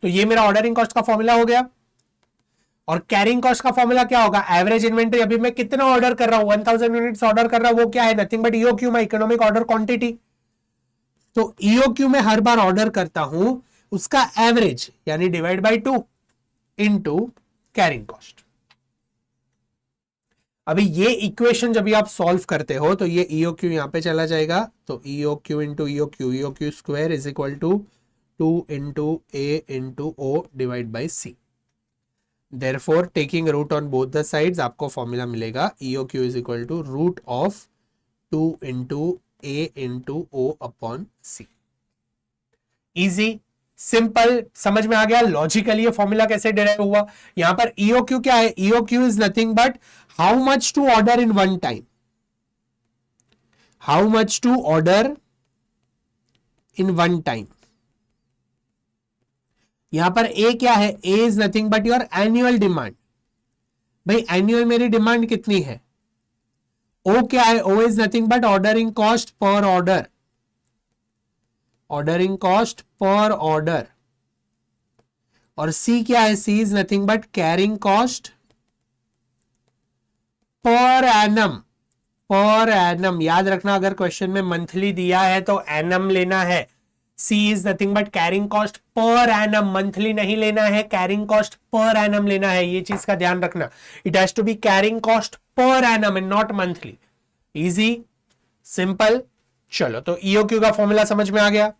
तो ये मेरा ऑर्डरिंग कॉस्ट का फॉर्मूला हो गया। और कैरिंग कॉस्ट का फॉर्मूला क्या होगा, एवरेज इन्वेंट्री, अभी मैं कितना ऑर्डर कर रहा हूं, 1000 यूनिट्स ऑर्डर कर रहा हूं, वो क्या है, nothing but EOQ, my economic order quantity. तो ईओक्यू में हर बार ऑर्डर करता हूं उसका एवरेज यानी divide by 2 into carrying cost. अभी ये इक्वेशन जब आप सॉल्व करते हो तो ये ईओक्यू यहां पे चला जाएगा, तो EOQ into EOQ, EOQ square is equal to 2 into A into O divide by C. Therefore taking root on both the sides आपको फॉर्मूला मिलेगा EOQ is equal to root of 2 into A into O upon C. Easy, simple, समझ में आ गया लॉजिकली ये फॉर्मूला कैसे डिराइव हुआ। यहां पर ईओक्यू क्या है, EOQ is nothing but how much to order in one time, how much to order in one time. यहां पर ए क्या है, A is nothing but your annual demand. भाई एनुअल मेरी डिमांड कितनी है, ओ क्या है, O is nothing but ordering cost per order, ordering cost per order. और सी क्या है, C is nothing but carrying cost per annum, per annum. याद रखना अगर क्वेश्चन में मंथली दिया है तो एनम लेना है। C is nothing but carrying cost per annum, monthly नहीं लेना है, कैरिंग कॉस्ट पर एनम लेना है, ये चीज का ध्यान रखना। It has to be carrying cost per annum and not monthly. Easy, simple. चलो तो ईओक्यू का फॉर्मूला समझ में आ गया।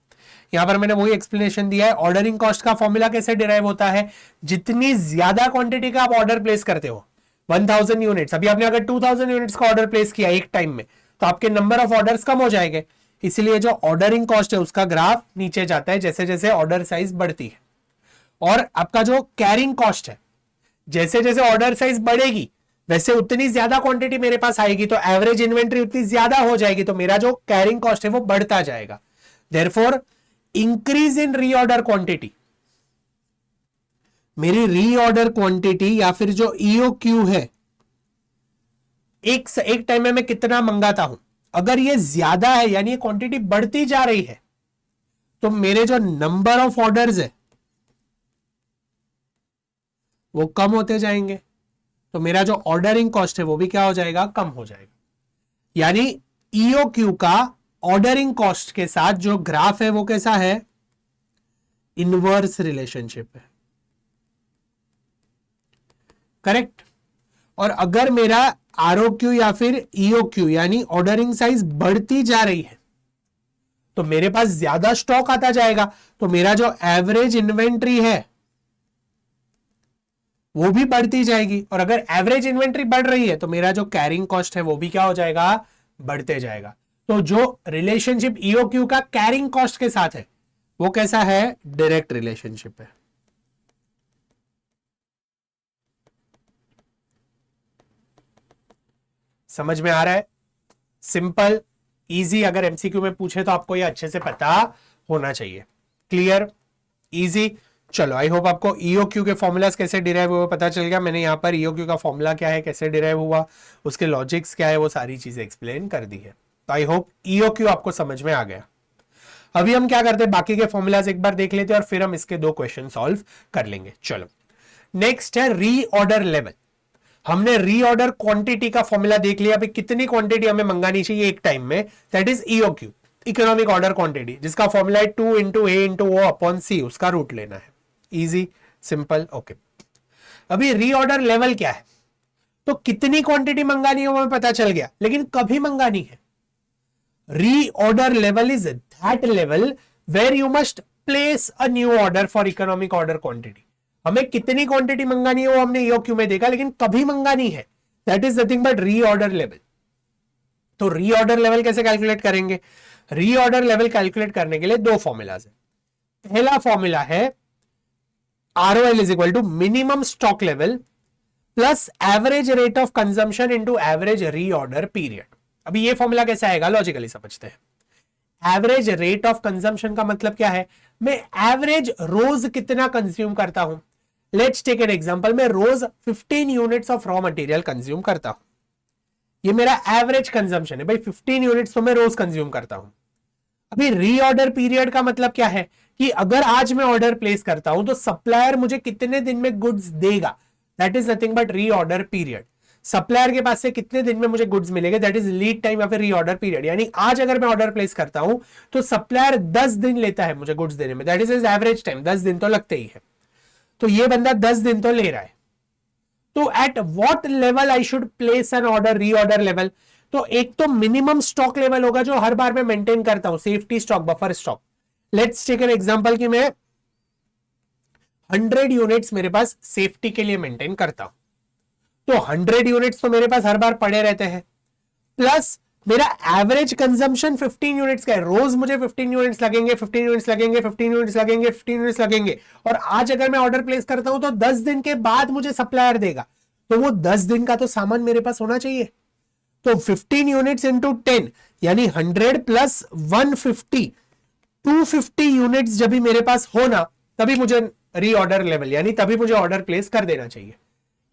यहां पर मैंने वही एक्सप्लेनेशन दिया है। ऑर्डरिंग कॉस्ट का फॉर्मूला कैसे डिराइव होता है, जितनी ज्यादा क्वांटिटी का आप ऑर्डर प्लेस करते हो, 1000 यूनिट्स, अभी आपने अगर 2000 यूनिट्स का ऑर्डर प्लेस किया एक टाइम में तो आपके नंबर ऑफ ऑर्डर्स कम हो जाएंगे, इसलिए जो ऑर्डरिंग कॉस्ट है उसका ग्राफ नीचे जाता है जैसे जैसे ऑर्डर साइज बढ़ती है। और आपका जो कैरिंग कॉस्ट है, जैसे जैसे ऑर्डर साइज बढ़ेगी वैसे उतनी ज्यादा क्वांटिटी मेरे पास आएगी, तो एवरेज इन्वेंट्री उतनी ज्यादा हो जाएगी, तो मेरा जो कैरिंग कॉस्ट है वो बढ़ता जाएगा। Therefore increase in reorder quantity, मेरी रीऑर्डर क्वांटिटी या फिर जो ईओक्यू है, एक टाइम में मैं कितना मंगाता हूं, अगर ये ज्यादा है यानी ये क्वांटिटी बढ़ती जा रही है, तो मेरे जो नंबर ऑफ ऑर्डर्स है वो कम होते जाएंगे, तो मेरा जो ऑर्डरिंग कॉस्ट है वो भी क्या हो जाएगा, कम हो जाएगा। यानी ईओक्यू का ऑर्डरिंग कॉस्ट के साथ जो ग्राफ है वो कैसा है, इनवर्स रिलेशनशिप है, करेक्ट। और अगर मेरा आरओक्यू या फिर ईओक्यू यानी ऑर्डरिंग साइज बढ़ती जा रही है तो मेरे पास ज्यादा स्टॉक आता जाएगा, तो मेरा जो एवरेज इन्वेंट्री है वो भी बढ़ती जाएगी। और अगर एवरेज इन्वेंट्री बढ़ रही है तो मेरा जो कैरिंग कॉस्ट है वो भी क्या हो जाएगा, बढ़ते जाएगा। तो जो रिलेशनशिप ईओक्यू का कैरिंग कॉस्ट के साथ है वो कैसा है, डायरेक्ट रिलेशनशिप है। समझ में आ रहा है, सिंपल, इजी। अगर एमसीक्यू में पूछे तो आपको ये अच्छे से पता होना चाहिए। Clear, easy. चलो आई होप आपको ईओक्यू के फॉर्मूलाज कैसे डिराइव हुए पता चल गया। मैंने यहाँ पर ईओक्यू का फॉर्मूला क्या है, कैसे डिराइव हुआ, उसके लॉजिक्स क्या है, वो सारी चीजें एक्सप्लेन कर दी है। तो आई होप ईओक्यू आपको समझ में आ गया। अभी हम क्या करते हैं, बाकी के फॉर्मूलाज एक बार देख लेते हैं और फिर हम इसके 2 क्वेश्चन सॉल्व कर लेंगे। चलो नेक्स्ट है रीऑर्डर लेवल। हमने रीऑर्डर क्वांटिटी का फॉर्मूला देख लिया, अभी कितनी क्वांटिटी हमें मंगानी चाहिए एक टाइम में, that is EOQ, economic order quantity, जिसका फॉर्मूला है 2 into A into O upon सी, उसका रूट लेना है। Easy, simple, okay. अभी रीऑर्डर लेवल क्या है, तो कितनी क्वांटिटी मंगानी है वो हमें पता चल गया, लेकिन कभी मंगानी है। Reorder level is that level where you must place a new order for economic order quantity. हमें कितनी क्वांटिटी मंगानी है वो हमने ईओक्यू में देखा, लेकिन कभी मंगानी है, that is nothing but reorder level. तो रीऑर्डर लेवल कैसे कैलकुलेट करेंगे, रीऑर्डर लेवल कैलकुलेट करने के लिए 2 फॉर्मूलाज है। पहला फॉर्मूला है ROL is equal to minimum stock level plus average rate of consumption into average reorder period. अभी ये फॉर्मूला कैसे आएगा, लॉजिकली समझते हैं। एवरेज रेट ऑफ कंजम्पशन का मतलब क्या है, मैं एवरेज रोज कितना कंज्यूम करता हूं। लेट्स टेक एन एग्जांपल, मैं रोज 15 units of raw material consume करता हूं, ये मेरा एवरेज कंजम्पशन है भाई। 15 यूनिट्स तो मैं रोज कंज्यूम करता हूं। अभी रीऑर्डर पीरियड का मतलब क्या है कि अगर आज मैं ऑर्डर प्लेस करता हूं तो सप्लायर मुझे कितने दिन में गुड्स देगा, that is nothing but reorder period. Supplier के पास से कितने दिन में मुझे गुड्स मिलेंगे, दैट इज लीड टाइम या फिर रीऑर्डर पीरियड। यानी आज अगर मैं ऑर्डर प्लेस करता हूं तो सप्लायर 10 दिन लेता है मुझे गुड्स देने में, that is is average time. 10 दिन तो लगते ही है, तो ये बंदा 10 दिन तो ले रहा है। तो at what level I should place N order, reorder level. तो एक तो मिनिमम स्टॉक लेवल होगा जो हर बार मैं मेंटेन करता हूं, safety stock, buffer stock. Let's take an example कि मैं 100 यूनिट्स मेरे पास सेफ्टी के लिए मेंटेन करता हूं, तो 100 यूनिट्स तो मेरे पास हर बार पड़े रहते हैं, प्लस मेरा एवरेज कंजम्पशन 15 यूनिट्स का है। रोज मुझे 15 यूनिट्स लगेंगे, 15 यूनिट्स लगेंगे, 15 यूनिट्स लगेंगे, 15 यूनिट्स लगेंगे। और आज अगर मैं ऑर्डर प्लेस करता हूं तो 10 दिन के बाद मुझे सप्लायर देगा, तो वो 10 दिन का तो सामान मेरे पास होना चाहिए। तो 15 यूनिट्स इंटू 10 यानी 100 प्लस 150, 250 यूनिट्स जब भी मेरे पास होना तभी मुझे रीऑर्डर लेवल यानी तभी मुझे ऑर्डर प्लेस कर देना चाहिए।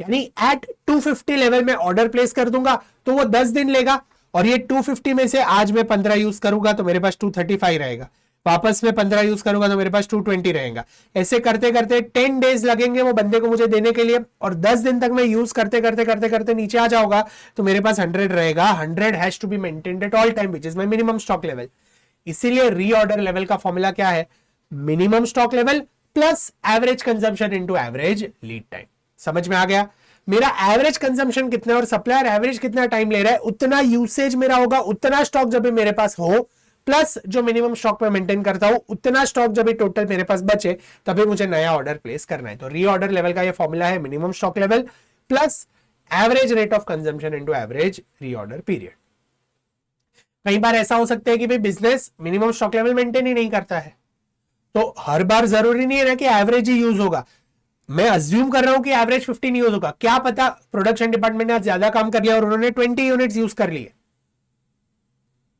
यानी एट 250 लेवल में ऑर्डर प्लेस कर दूंगा तो वो 10 दिन लेगा, और ये 250 में से आज मैं 15 यूज करूंगा तो मेरे पास 235 रहेगा, वापस में 15 यूज करूंगा तो मेरे पास 220 रहेगा। ऐसे करते करते 10 डेज लगेंगे वो बंदे को मुझे देने के लिए, और 10 दिन तक मैं यूज करते करते करते करते नीचे आ जाऊंगा तो मेरे पास 100 रहेगा। 100 has to be maintained at all time which is my minimum stock level. इसीलिए रीऑर्डर लेवल का फॉर्मूला क्या है, minimum stock level plus average consumption into average lead time. समझ में आ गया? मेरा एवरेज कंजम्पशन कितना है और सप्लायर एवरेज कितना टाइम ले रहा है, उतना यूसेज मेरा होगा, उतना स्टॉक जब भी मेरे पास हो, प्लस जो मिनिमम स्टॉक में मेंटेन करता हूं उतना स्टॉक जब भी टोटल मेरे पास बचे तभी मुझे नया ऑर्डर प्लेस करना है। तो रीऑर्डर लेवल का ये फॉर्मूला है minimum stock level plus average rate of consumption into average reorder period. कई बार ऐसा हो सकता है कि भाई business minimum stock level maintain ही नहीं करता है, तो हर बार जरूरी नहीं है ना कि एवरेज ही यूज होगा। मैं अज्यूम कर रहा हूं कि एवरेज 15 यूज होगा, क्या पता प्रोडक्शन डिपार्टमेंट ने आज ज्यादा काम कर लिया और उन्होंने 20 यूनिट्स यूज कर लिए,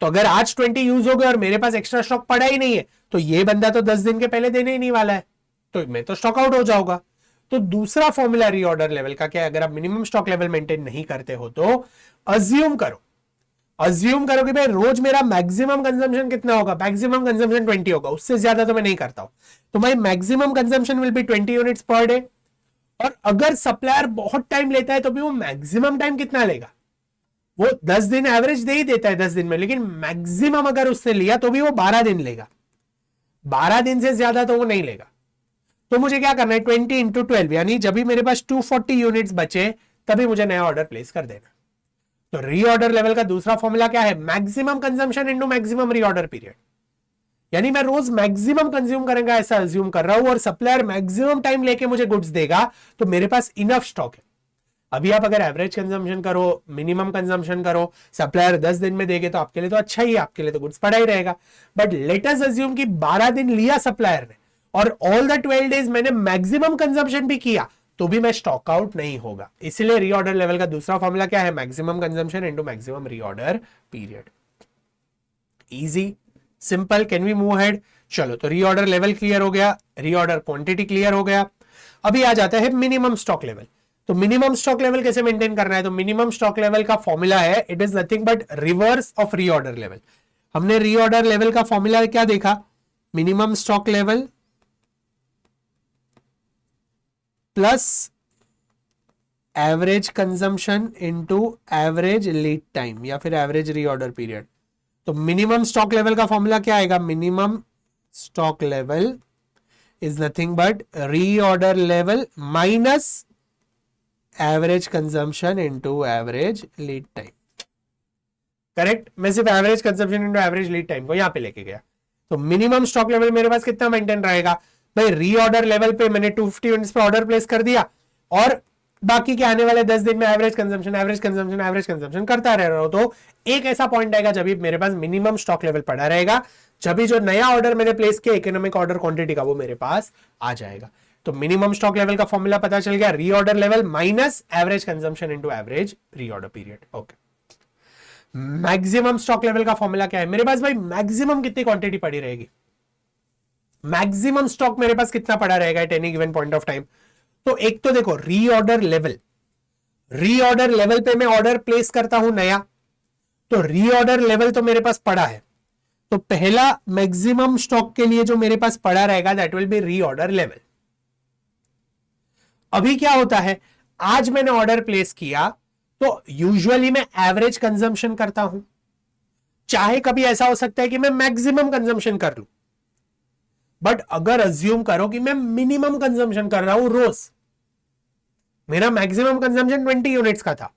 तो अगर आज 20 यूज हो गए और मेरे पास एक्स्ट्रा स्टॉक पड़ा ही नहीं है तो ये बंदा तो 10 दिन के पहले देने ही नहीं वाला है, तो मैं तो स्टॉक आउट हो जाऊंगा। तो दूसरा फॉर्मूला रीऑर्डर लेवल का क्या है, अगर आप मिनिमम स्टॉक लेवल मेंटेन नहीं करते हो तो अज्यूम करो कि भाई रोज मेरा मैक्सिमम कंजम्पशन कितना होगा, मैक्सिमम कंजम्पशन 20 होगा, उससे ज्यादा तो मैं नहीं करता हूं, तो my maximum consumption will be 20 units per day. और अगर सप्लायर बहुत टाइम लेता है तो भी वो मैक्सिमम टाइम कितना लेगा, वो 10 दिन एवरेज दे ही देता है 10 दिन में, लेकिन मैक्सिमम अगर उसने लिया तो भी वो 12 दिन लेगा, 12 दिन से ज्यादा तो वो नहीं लेगा। तो मुझे क्या करना है, 20 इंटू 12 यानी जब भी मेरे पास 240 यूनिट्स बचे तभी मुझे नया ऑर्डर प्लेस कर देना। तो रीऑर्डर लेवल का दूसरा फॉर्मूला क्या है, maximum consumption into maximum reorder period. यानी मैं रोज मैक्सिमम कंज्यूम करेंगे ऐसा अज्यूम कर रहा हूं, और सप्लायर मैक्सिमम टाइम लेके मुझे गुड्स देगा तो मेरे पास इनफ स्टॉक है। अभी आप अगर एवरेज कंजम्पशन करो, मिनिमम कंजम्पशन करो, सप्लायर 10 दिन में देगे तो आपके लिए तो अच्छा ही है, आपके लिए तो गुड्स पड़ा ही रहेगा। बट लेट अस अज्यूम कि 12 दिन लिया सप्लायर ने और ऑल द 12 डेज मैंने मैक्सिमम कंजम्पशन भी किया तो भी मैं स्टॉक आउट नहीं होगा। इसलिए रीऑर्डर लेवल का दूसरा फॉर्मूला क्या है, maximum consumption into maximum reorder period. Easy, simple, can we move ahead? चलो, तो रीऑर्डर लेवल क्लियर हो गया, रीऑर्डर क्वांटिटी क्लियर हो गया। अभी आ जाता है मिनिमम स्टॉक लेवल। तो मिनिमम स्टॉक लेवल कैसे मेंटेन करना है, तो मिनिमम स्टॉक लेवल का फॉर्मूला है, it is nothing but reverse of reorder level. हमने रीऑर्डर लेवल का फॉर्मूला क्या देखा, minimum stock level plus average consumption into average lead time या फिर एवरेज रीऑर्डर पीरियड। तो मिनिमम स्टॉक लेवल का फॉर्मूला क्या आएगा, minimum stock level is nothing but reorder level minus average consumption into average lead time. Correct, मैं सिर्फ average consumption into average lead time को यहां पे लेके गया। तो मिनिमम स्टॉक लेवल मेरे पास कितना मेंटेन रहेगा भाई, रीऑर्डर लेवल पे मैंने 250 यूनिट्स पे ऑर्डर प्लेस कर दिया और बाकी के आने वाले 10 दिन में एवरेज कंजम्पशन करता रह रहा हूं, तो एक ऐसा पॉइंट आएगा जब भी मेरे पास मिनिमम स्टॉक लेवल पड़ा रहेगा, जब भी जो नया ऑर्डर मैंने प्लेस किया इकोनॉमिक ऑर्डर क्वांटिटी का वो मेरे पास आ जाएगा। तो मिनिमम स्टॉक लेवल का फॉर्मूला पता चल गया, reorder level minus average consumption into average reorder period. Okay, maximum stock level का फॉर्मूला क्या है मेरे पास भाई? मैक्सिमम कितनी क्वांटिटी पड़ी रहेगी, मैक्सिमम स्टॉक मेरे पास कितना पड़ा रहेगा at any given point of time? तो एक तो देखो रीऑर्डर लेवल, रीऑर्डर लेवल पे मैं ऑर्डर प्लेस करता हूं नया, तो रीऑर्डर लेवल तो मेरे पास पड़ा है, तो पहला मैक्सिमम स्टॉक के लिए जो मेरे पास पड़ा रहेगा that will B reorder level. अभी क्या होता है, आज मैंने ऑर्डर प्लेस किया तो यूजुअली मैं एवरेज कंजम्पशन करता हूं, चाहे कभी ऐसा हो सकता है कि मैं मैक्सिमम कंजम्पशन कर लूं, बट अगर अज्यूम करो कि मैं मिनिमम कंजम्पशन कर रहा हूं रोज, मेरा मैक्सिमम कंजम्पशन 20 यूनिट्स का था,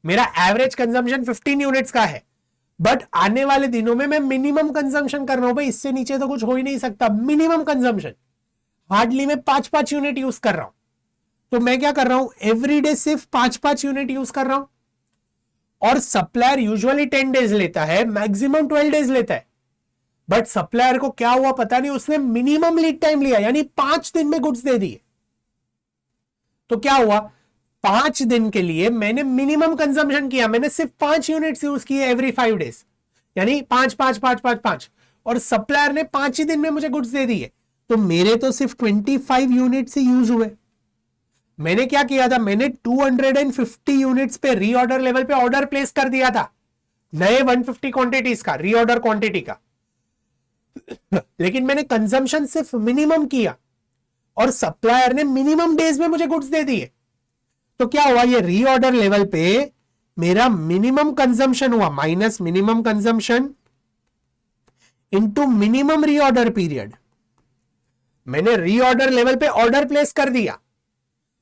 मेरा एवरेज कंजम्पशन 15 यूनिट्स का है, बट आने वाले दिनों में मैं मिनिमम कंजम्पशन कर रहा हूं भाई, इससे नीचे तो कुछ हो ही नहीं सकता, मिनिमम कंजम्पशन हार्डली मैं 5-5 यूनिट यूज कर रहा हूं, तो मैं क्या कर रहा हूं एवरीडे सिर्फ 5-5 यूनिट यूज कर रहा हूं, और सप्लायर यूजुअली 10 डेज लेता है, मैक्सिमम 12 डेज लेता है, बट सप्लायर को क्या हुआ पता नहीं, उसने मिनिमम लीड टाइम लिया, यानी 5 दिन में गुड्स दे दिए। तो क्या हुआ, 5 दिन के लिए मैंने मिनिमम कंजम्पशन किया, मैंने सिर्फ 5 यूनिट्स यूज किए एवरी 5 डेज, यानी 5, और सप्लायर ने 5 ही दिन में मुझे गुड्स दे दिए, तो मेरे तो सिर्फ 25 यूनिट्स ही यूज हुए। मैंने क्या किया था, मैंने 250 यूनिट्स पे रीऑर्डर लेवल पे ऑर्डर प्लेस कर दिया था, नए 150 क्वांटिटीज का रीऑर्डर क्वांटिटी का, लेकिन मैंने कंजम्पशन सिर्फ मिनिमम किया और सप्लायर ने मिनिमम डेज में मुझे गुड्स दे दिए। तो क्या हुआ, ये रीऑर्डर लेवल पे मेरा मिनिमम कंजम्पशन हुआ minus minimum consumption into minimum reorder period. मैंने रीऑर्डर लेवल पे ऑर्डर प्लेस कर दिया,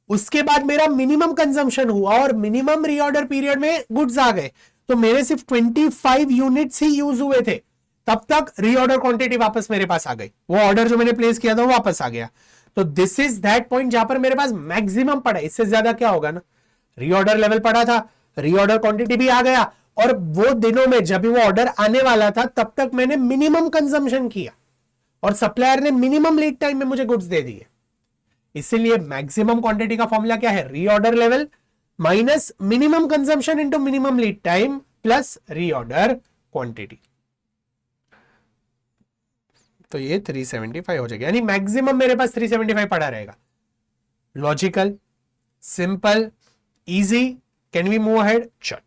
उसके बाद मेरा मिनिमम कंजम्पशन हुआ और मिनिमम रीऑर्डर पीरियड में गुड्स आ गए, तो मेरे सिर्फ 25 यूनिट्स ही यूज हुए थे, तब तक रीऑर्डर क्वांटिटी वापस मेरे पास आ गई, वो ऑर्डर जो मैंने प्लेस किया था वो वापस आ गया। तो दिस इज दैट पॉइंट जहां पर मेरे पास मैक्सिमम पड़ा, इससे ज्यादा क्या होगा ना, रीऑर्डर लेवल पड़ा था, रीऑर्डर क्वांटिटी भी आ गया, और वो दिनों में जब वो ऑर्डर आने वाला था तब तक मैंने मिनिमम कंजम्पशन किया और सप्लायर ने मिनिमम लीड टाइम में मुझे गुड्स दे दिए। इसीलिए मैक्सिमम क्वांटिटी का फॉर्मूला क्या है, reorder level minus minimum consumption into minimum lead time plus reorder quantity. तो ये 375 हो जाएगा, यानी मैक्सिमम मेरे पास 375 पड़ा रहेगा। Logical, simple, easy, can we move ahead? चल,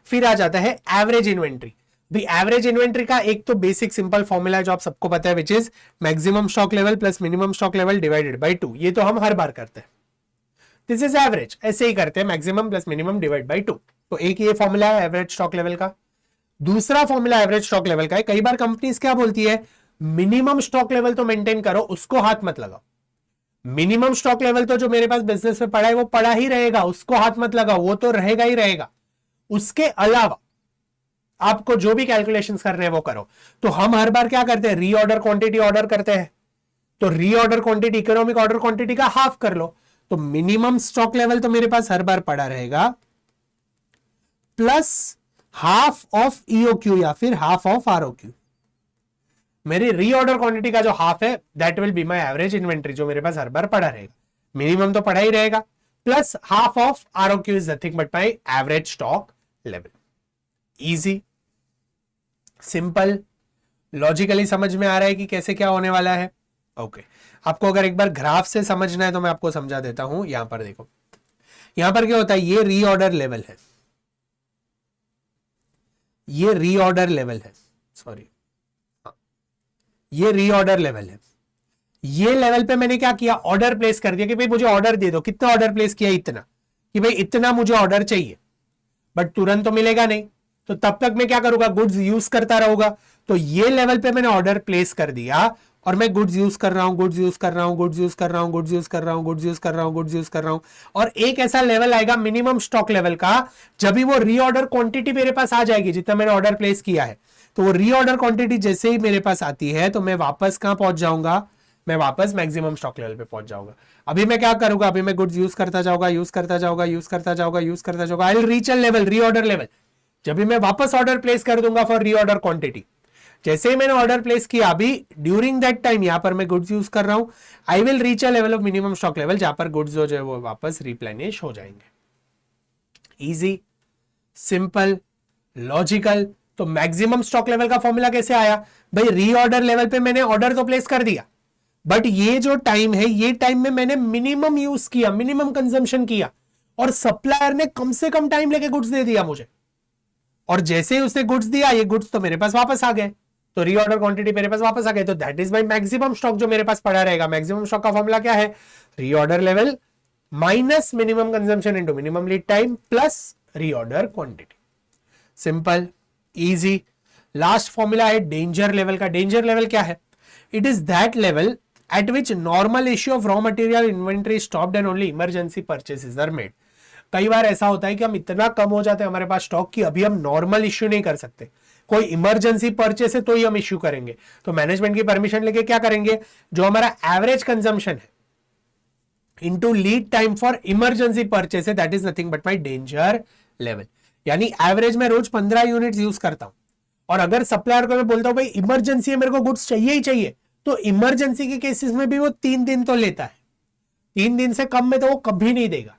फिर आ जाता है average inventory. The average inventory का एक तो बेसिक सिंपल फॉर्मूला है जो आप सबको पता है, which is maximum stock level plus minimum stock level divided by 2। ये तो हम हर बार करते हैं, दिस इज एवरेज, ऐसे ही करते हैं, maximum plus minimum divide by 2। तो एक ये फॉर्मूला है एवरेज स्टॉक लेवल का। दूसरा फॉर्मूला एवरेज स्टॉक लेवल का है, कई बार कंपनीज क्या बोलती है, मिनिमम स्टॉक लेवल तो मेंटेन करो, उसको हाथ मत लगाओ। मिनिमम स्टॉक लेवल तो जो मेरे पास बिजनेस में पड़ा है वो पड़ा ही रहेगा, उसको हाथ मत लगाओ, वो तो रहेगा ही रहेगा। उसके अलावा आपको जो भी कैलकुलेशंस करने हैं वो करो। तो हम हर बार क्या करते हैं, रीऑर्डर क्वांटिटी ऑर्डर करते हैं, तो reorder quantity economic order quantity का हाफ कर लो, तो मिनिमम स्टॉक लेवल तो मेरे पास हर बार पड़ा रहेगा प्लस हाफ ऑफ ईओक्यू या फिर हाफ ऑफ आरओक्यू। मेरी रीऑर्डर क्वांटिटी का जो हाफ है that will be my average inventory, जो मेरे पास हर बार पड़ा रहेगा, मिनिमम तो पड़ा ही रहेगा, plus half of ROQ is nothing but my average stock level. Easy, simple, logically समझ में आ रहा है कि कैसे क्या होने वाला है। ओके, आपको अगर एक बार ग्राफ से समझना है तो मैं आपको समझा देता हूं। यहां पर देखो, यहां पर क्या होता है, ये रीऑर्डर लेवल है, ये रीऑर्डर लेवल है, सॉरी ये रीऑर्डर लेवल है। ये लेवल पे मैंने क्या किया, ऑर्डर प्लेस कर दिया कि भाई मुझे ऑर्डर दे दो। कितना ऑर्डर प्लेस किया, इतना, कि भाई इतना मुझे ऑर्डर चाहिए, बट तुरंत तो मिलेगा नहीं, तो तब तक मैं क्या करूंगा, गुड्स यूज करता रहूंगा। तो ये लेवल पे मैंने ऑर्डर प्लेस कर दिया और मैं गुड्स यूज कर रहा हूं, गुड्स यूज कर रहा हूं, गुड्स यूज कर रहा हूं, गुड्स यूज कर रहा हूं, गुड्स यूज कर रहा हूं, गुड्स यूज कर रहा हूं, और एक ऐसा लेवल आएगा मिनिमम स्टॉक लेवल का, जब भी वो रीऑर्डर क्वांटिटी मेरे पास आ जाएगी जितना मैंने ऑर्डर प्लेस किया है, तो वो रीऑर्डर क्वांटिटी जैसे ही मेरे पास आती है तो मैं वापस कहां पहुंच जाऊंगा, मैं वापस मैक्सिमम स्टॉक लेवल पे पहुंच जाऊंगा। अभी मैं क्या करूंगा, अभी मैं गुड्स यूज करता जाऊंगा, यूज करता जाऊंगा, यूज करता जाऊंगा, यूज करता जाऊंगा, I will reach a level, reorder level, जब भी मैं वापस ऑर्डर प्लेस कर दूंगा फॉर रीऑर्डर क्वांटिटी, जैसे ही मैंने ऑर्डर प्लेस किया, अभी ड्यूरिंग दैट टाइम यहां पर मैं गुड्स यूज कर रहा हूं, I will reach a level of minimum stock level जहां पर गुड्स जो है वो वापस रिप्लेनिश हो जाएंगे। Easy, simple, logical. तो मैक्सिमम स्टॉक लेवल का फॉर्मूला कैसे आया भाई? रीऑर्डर लेवल पे मैंने ऑर्डर तो प्लेस कर दिया, बट ये जो टाइम है, ये टाइम में मैंने मिनिमम यूज किया, मिनिमम कंजम्पशन किया, और सप्लायर ने कम से कम टाइम लेके गुड्स दे दिया मुझे, और जैसे ही उसने गुड्स दिया, ये गुड्स तो मेरे पास वापस आ गए, तो रीऑर्डर क्वांटिटी मेरे पास वापस आ गए, तो that is my maximum stock जो मेरे पास पड़ा रहेगा। मैक्सिमम स्टॉक का फॉर्मूला क्या है? Reorder level minus minimum consumption into minimum lead time plus reorder quantity. Simple, easy. Last formula है डेंजर लेवल का। डेंजर लेवल क्या है? It is that level at which normal issue of raw material inventory stopped and only emergency purchases are made। कई बार ऐसा होता है कि हम इतना कम हो जाते हैं हमारे पास स्टॉक की अभी हम नॉर्मल इश्यू नहीं कर सकते, कोई इमरजेंसी परचेस है तो ही हम इश्यू करेंगे। तो मैनेजमेंट की परमिशन लेके क्या करेंगे? जो हमारा एवरेज कंजम्पशन है into lead time for emergency purchase है, that is nothing but my danger level. यानी एवरेज में रोज 15 यूनिट्स यूज करता हूं, और अगर सप्लायर को मैं बोलता हूं भाई इमरजेंसी है, मेरे को गुड्स चाहिए ही चाहिए, तो इमरजेंसी के केसेस में भी वो 3 दिन तो लेता है, 3 दिन से कम में तो वो कभी नहीं देगा।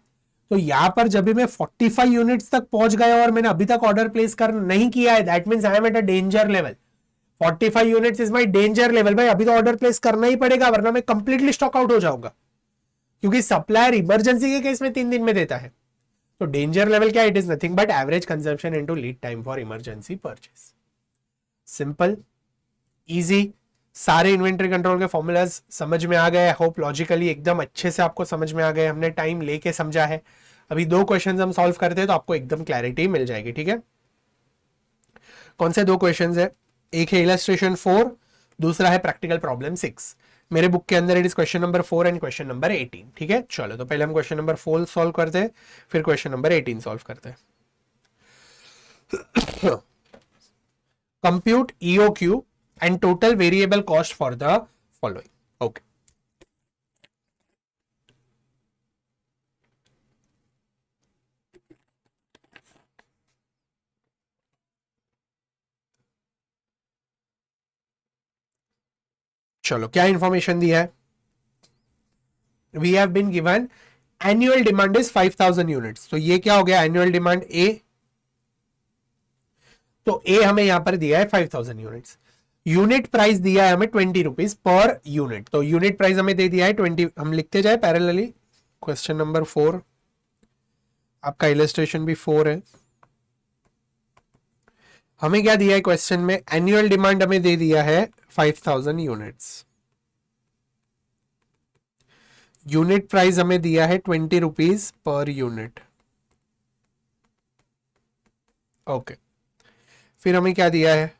तो यहां पर जब भी मैं 45 यूनिट्स तक पहुंच गया और मैंने अभी तक ऑर्डर प्लेस कर नहीं किया है, that means I am at a danger level. 45 units is my danger level. भाई अभी तो ऑर्डर प्लेस करना ही पड़ेगा, वरना मैं कंप्लीटली स्टॉक आउट हो जाऊंगा, क्योंकि सप्लायर इमरजेंसी के केस में 3 दिन में देता है। तो डेंजर लेवल क्या? It is nothing but average consumption into lead time for emergency purchase. Simple, easy. सारे इन्वेंट्री कंट्रोल के फॉर्मूलाज समझ में आ गए। होप लॉजिकली एकदम अच्छे से आपको समझ में आ गए, हमने टाइम लेके समझा है। अभी 2 क्वेश्चंस हम सॉल्व करते हैं तो आपको एकदम क्लैरिटी मिल जाएगी। ठीक है, कौन से 2 क्वेश्चंस है? एक है इलस्ट्रेशन 4, दूसरा है प्रैक्टिकल प्रॉब्लम 6। मेरे बुक के अंदर it is question number 4 and question number 18। ठीक है, चलो तो पहले हम क्वेश्चन नंबर 4 सॉल्व करते हैं, फिर क्वेश्चन नंबर 18 सॉल्व करते हैं। Compute EOQ and total variable cost for the following. Okay. चलो क्या इंफॉर्मेशन दिया है? We have been given annual demand is 5000 units. तो ये क्या हो गया? Annual demand A. तो ए हमें यहां पर दिया है 5000 यूनिट्स। यूनिट प्राइस दिया है हमें 20 रुपीज पर यूनिट। तो यूनिट प्राइस हमें दे दिया है 20। हम लिखते जाए पैरेलली। क्वेश्चन नंबर 4, आपका इलस्ट्रेशन भी 4 है। हमें क्या दिया है क्वेश्चन में? एनुअल डिमांड हमें दे दिया है 5000 यूनिट्स। यूनिट प्राइस हमें दिया है 20 रुपीज पर यूनिट। ओके, फिर हमें क्या दिया है?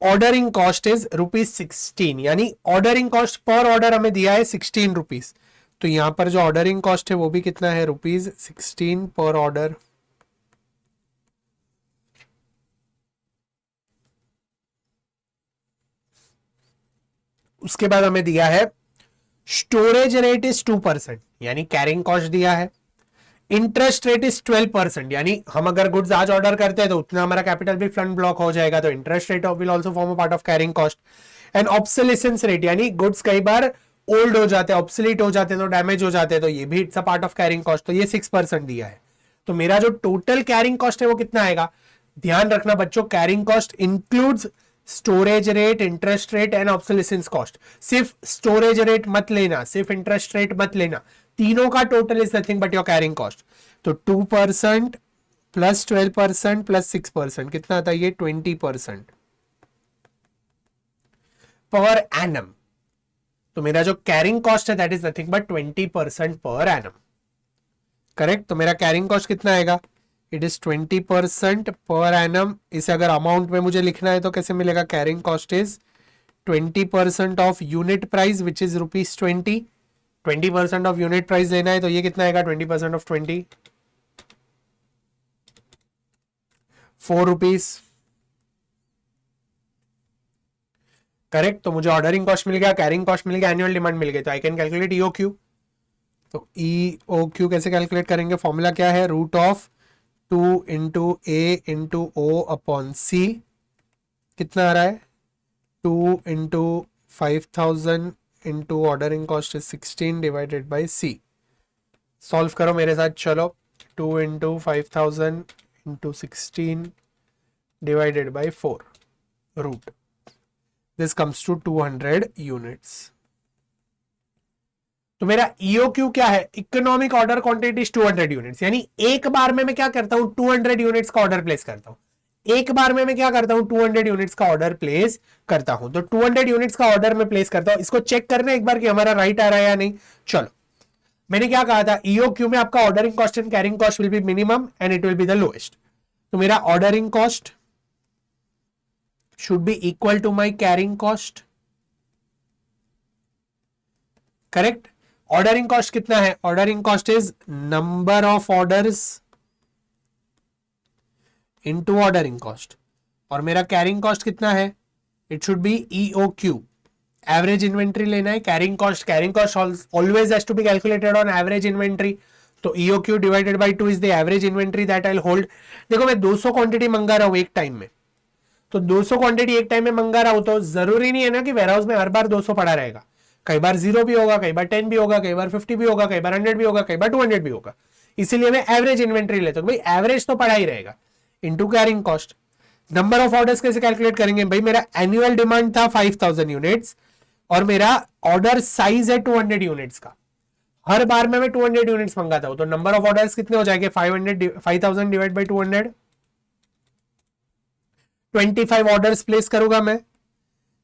ऑर्डरिंग कॉस्ट इज ₹16, यानी ऑर्डरिंग कॉस्ट पर ऑर्डर हमें दिया है 16 रुपीज। तो यहां पर जो ऑर्डरिंग कॉस्ट है वो भी कितना है? ₹16 पर ऑर्डर। उसके बाद हमें दिया है स्टोरेज रेट इज 2%, यानी कैरिंग कॉस्ट दिया है। इंटरेस्ट रेट इज 12%, यानी हम अगर गुड्स आज ऑर्डर करते हैं तो उतना हमारा कैपिटल भी फ्रंट ब्लॉक हो जाएगा, तो interest rate will also form a part of carrying cost. And obsolescence rate, यानी गुड्स कई बार ओल्ड हो जाते हैं, ऑब्सोलीट हो जाते हैं, तो डैमेज हो जाते हैं, तो ये भी it's a part of carrying cost. तो ये 6% दिया है। तो मेरा जो टोटल कैरिंग कॉस्ट है वो कितना आएगा? ध्यान रखना बच्चों, carrying cost includes storage rate, interest rate and obsolescence cost. सिर्फ स्टोरेज रेट मत लेना, सिर्फ इंटरेस्ट रेट मत लेना, तीनों का total is nothing but your carrying cost. तो 2% प्लस 12% प्लस 6% कितना आता है? ये 20% पर एनम। तो मेरा जो कैरिंग कॉस्ट है that is nothing but 20% per annum. Correct? तो मेरा कैरिंग कॉस्ट कितना आएगा? It is 20% per annum. इसे अगर अमाउंट में मुझे लिखना है तो कैसे मिलेगा? Carrying cost is 20% of unit price which is ₹20। 20% of unit price लेना है तो ये कितना आएगा? 20% ऑफ 20, 4 रुपीज। करेक्ट? तो मुझे ऑर्डरिंग कॉस्ट मिल गया, कैरिंग कॉस्ट मिल गया, एनुअल डिमांड मिल गई। तो आई कैन कैलकुलेट ईओक्यू। तो ईओक्यू कैसे कैलकुलेट करेंगे? फॉर्मूला क्या है? Root of 2 into A into O upon C कितना आ रहा है 2 into 5000 into ordering cost is 16 divided by C. Solve करो मेरे साथ, चलो. 2 into 5000 into 16 divided by 4 root. This comes to 200 units. तो मेरा EOQ क्या है? Economic order quantity 200 units. यानी एक बार में मैं क्या करता हूं? 200 यूनिट्स का ऑर्डर प्लेस करता हूं. एक बार में मैं क्या करता हूं? 200 यूनिट्स का ऑर्डर प्लेस करता हूं. तो 200 यूनिट्स का ऑर्डर में प्लेस करता हूं. इसको चेक करना एक बार कि हमारा राइट आ रहा है या नहीं. चलो, मैंने क्या कहा था? EOQ में आपका ordering cost and carrying cost will be minimum and it will be the lowest. तो मेरा ordering cost should be equal to my carrying cost. Correct? Ordering cost कितना है? Ordering cost is number of orders into ordering cost. और मेरा carrying cost कितना है? It should be EOQ. Average inventory लेना है. Carrying cost always has to be calculated on average inventory. तो EOQ divided by 2 is the average inventory that I'll hold. देखो मैं 200 क्वांटिटी मंगा रहा हूं एक टाइम में, तो 200 क्वांटिटी एक टाइम में मंगा रहा हूं, तो जरूरी नहीं है ना कि वेयरहाउस में हर बार 200 पड़ा रहेगा. कई बार 0 भी होगा, कई बार 10 भी होगा, कई बार 50 भी होगा, कई बार 100 भी होगा, कई बार 200 भी होगा. इसीलिए मैं एवरेज इन्वेंट्री लेता हूं. भाई एवरेज तो पड़ा ही रहेगा. Into carrying cost. Number of orders कैसे कैलकुलेट करेंगे? भाई मेरा एनुअल डिमांड था 5000 यूनिट्स और मेरा ऑर्डर साइज है 200 यूनिट्स का. हर बार में मैं 200 यूनिट्स मंगाता हूं, तो नंबर ऑफ ऑर्डर्स कितने हो जाएंगे? 5000 डिवाइड बाई 200. 25 ऑर्डर्स प्लेस करूंगा मैं,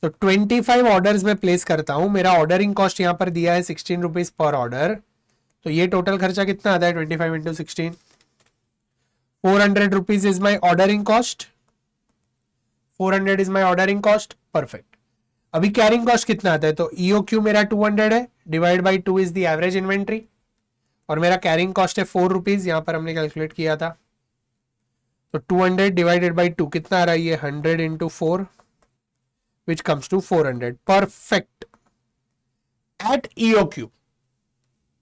तो 25 ऑर्डर्स में प्लेस करता हूं. मेरा ऑर्डरिंग कॉस्ट यहां पर दिया है 16 रुपीज पर ऑर्डर. तो ये टोटल खर्चा कितना आता है? 25 into 16, 400 rupees is my ordering cost. 400 is my ordering cost. Perfect. अभी कैरिंग कॉस्ट कितना आता है? तो EOQ मेरा 200 है, divide by 2 is the average inventory, और मेरा कैरिंग कॉस्ट है 4 रुपीज. यहां पर हमने कैलकुलेट किया था. तो 200 डिवाइडेड बाई 2 कितना आ रहा है? ये 100 into 4 which comes to 400. Perfect. At EOQ,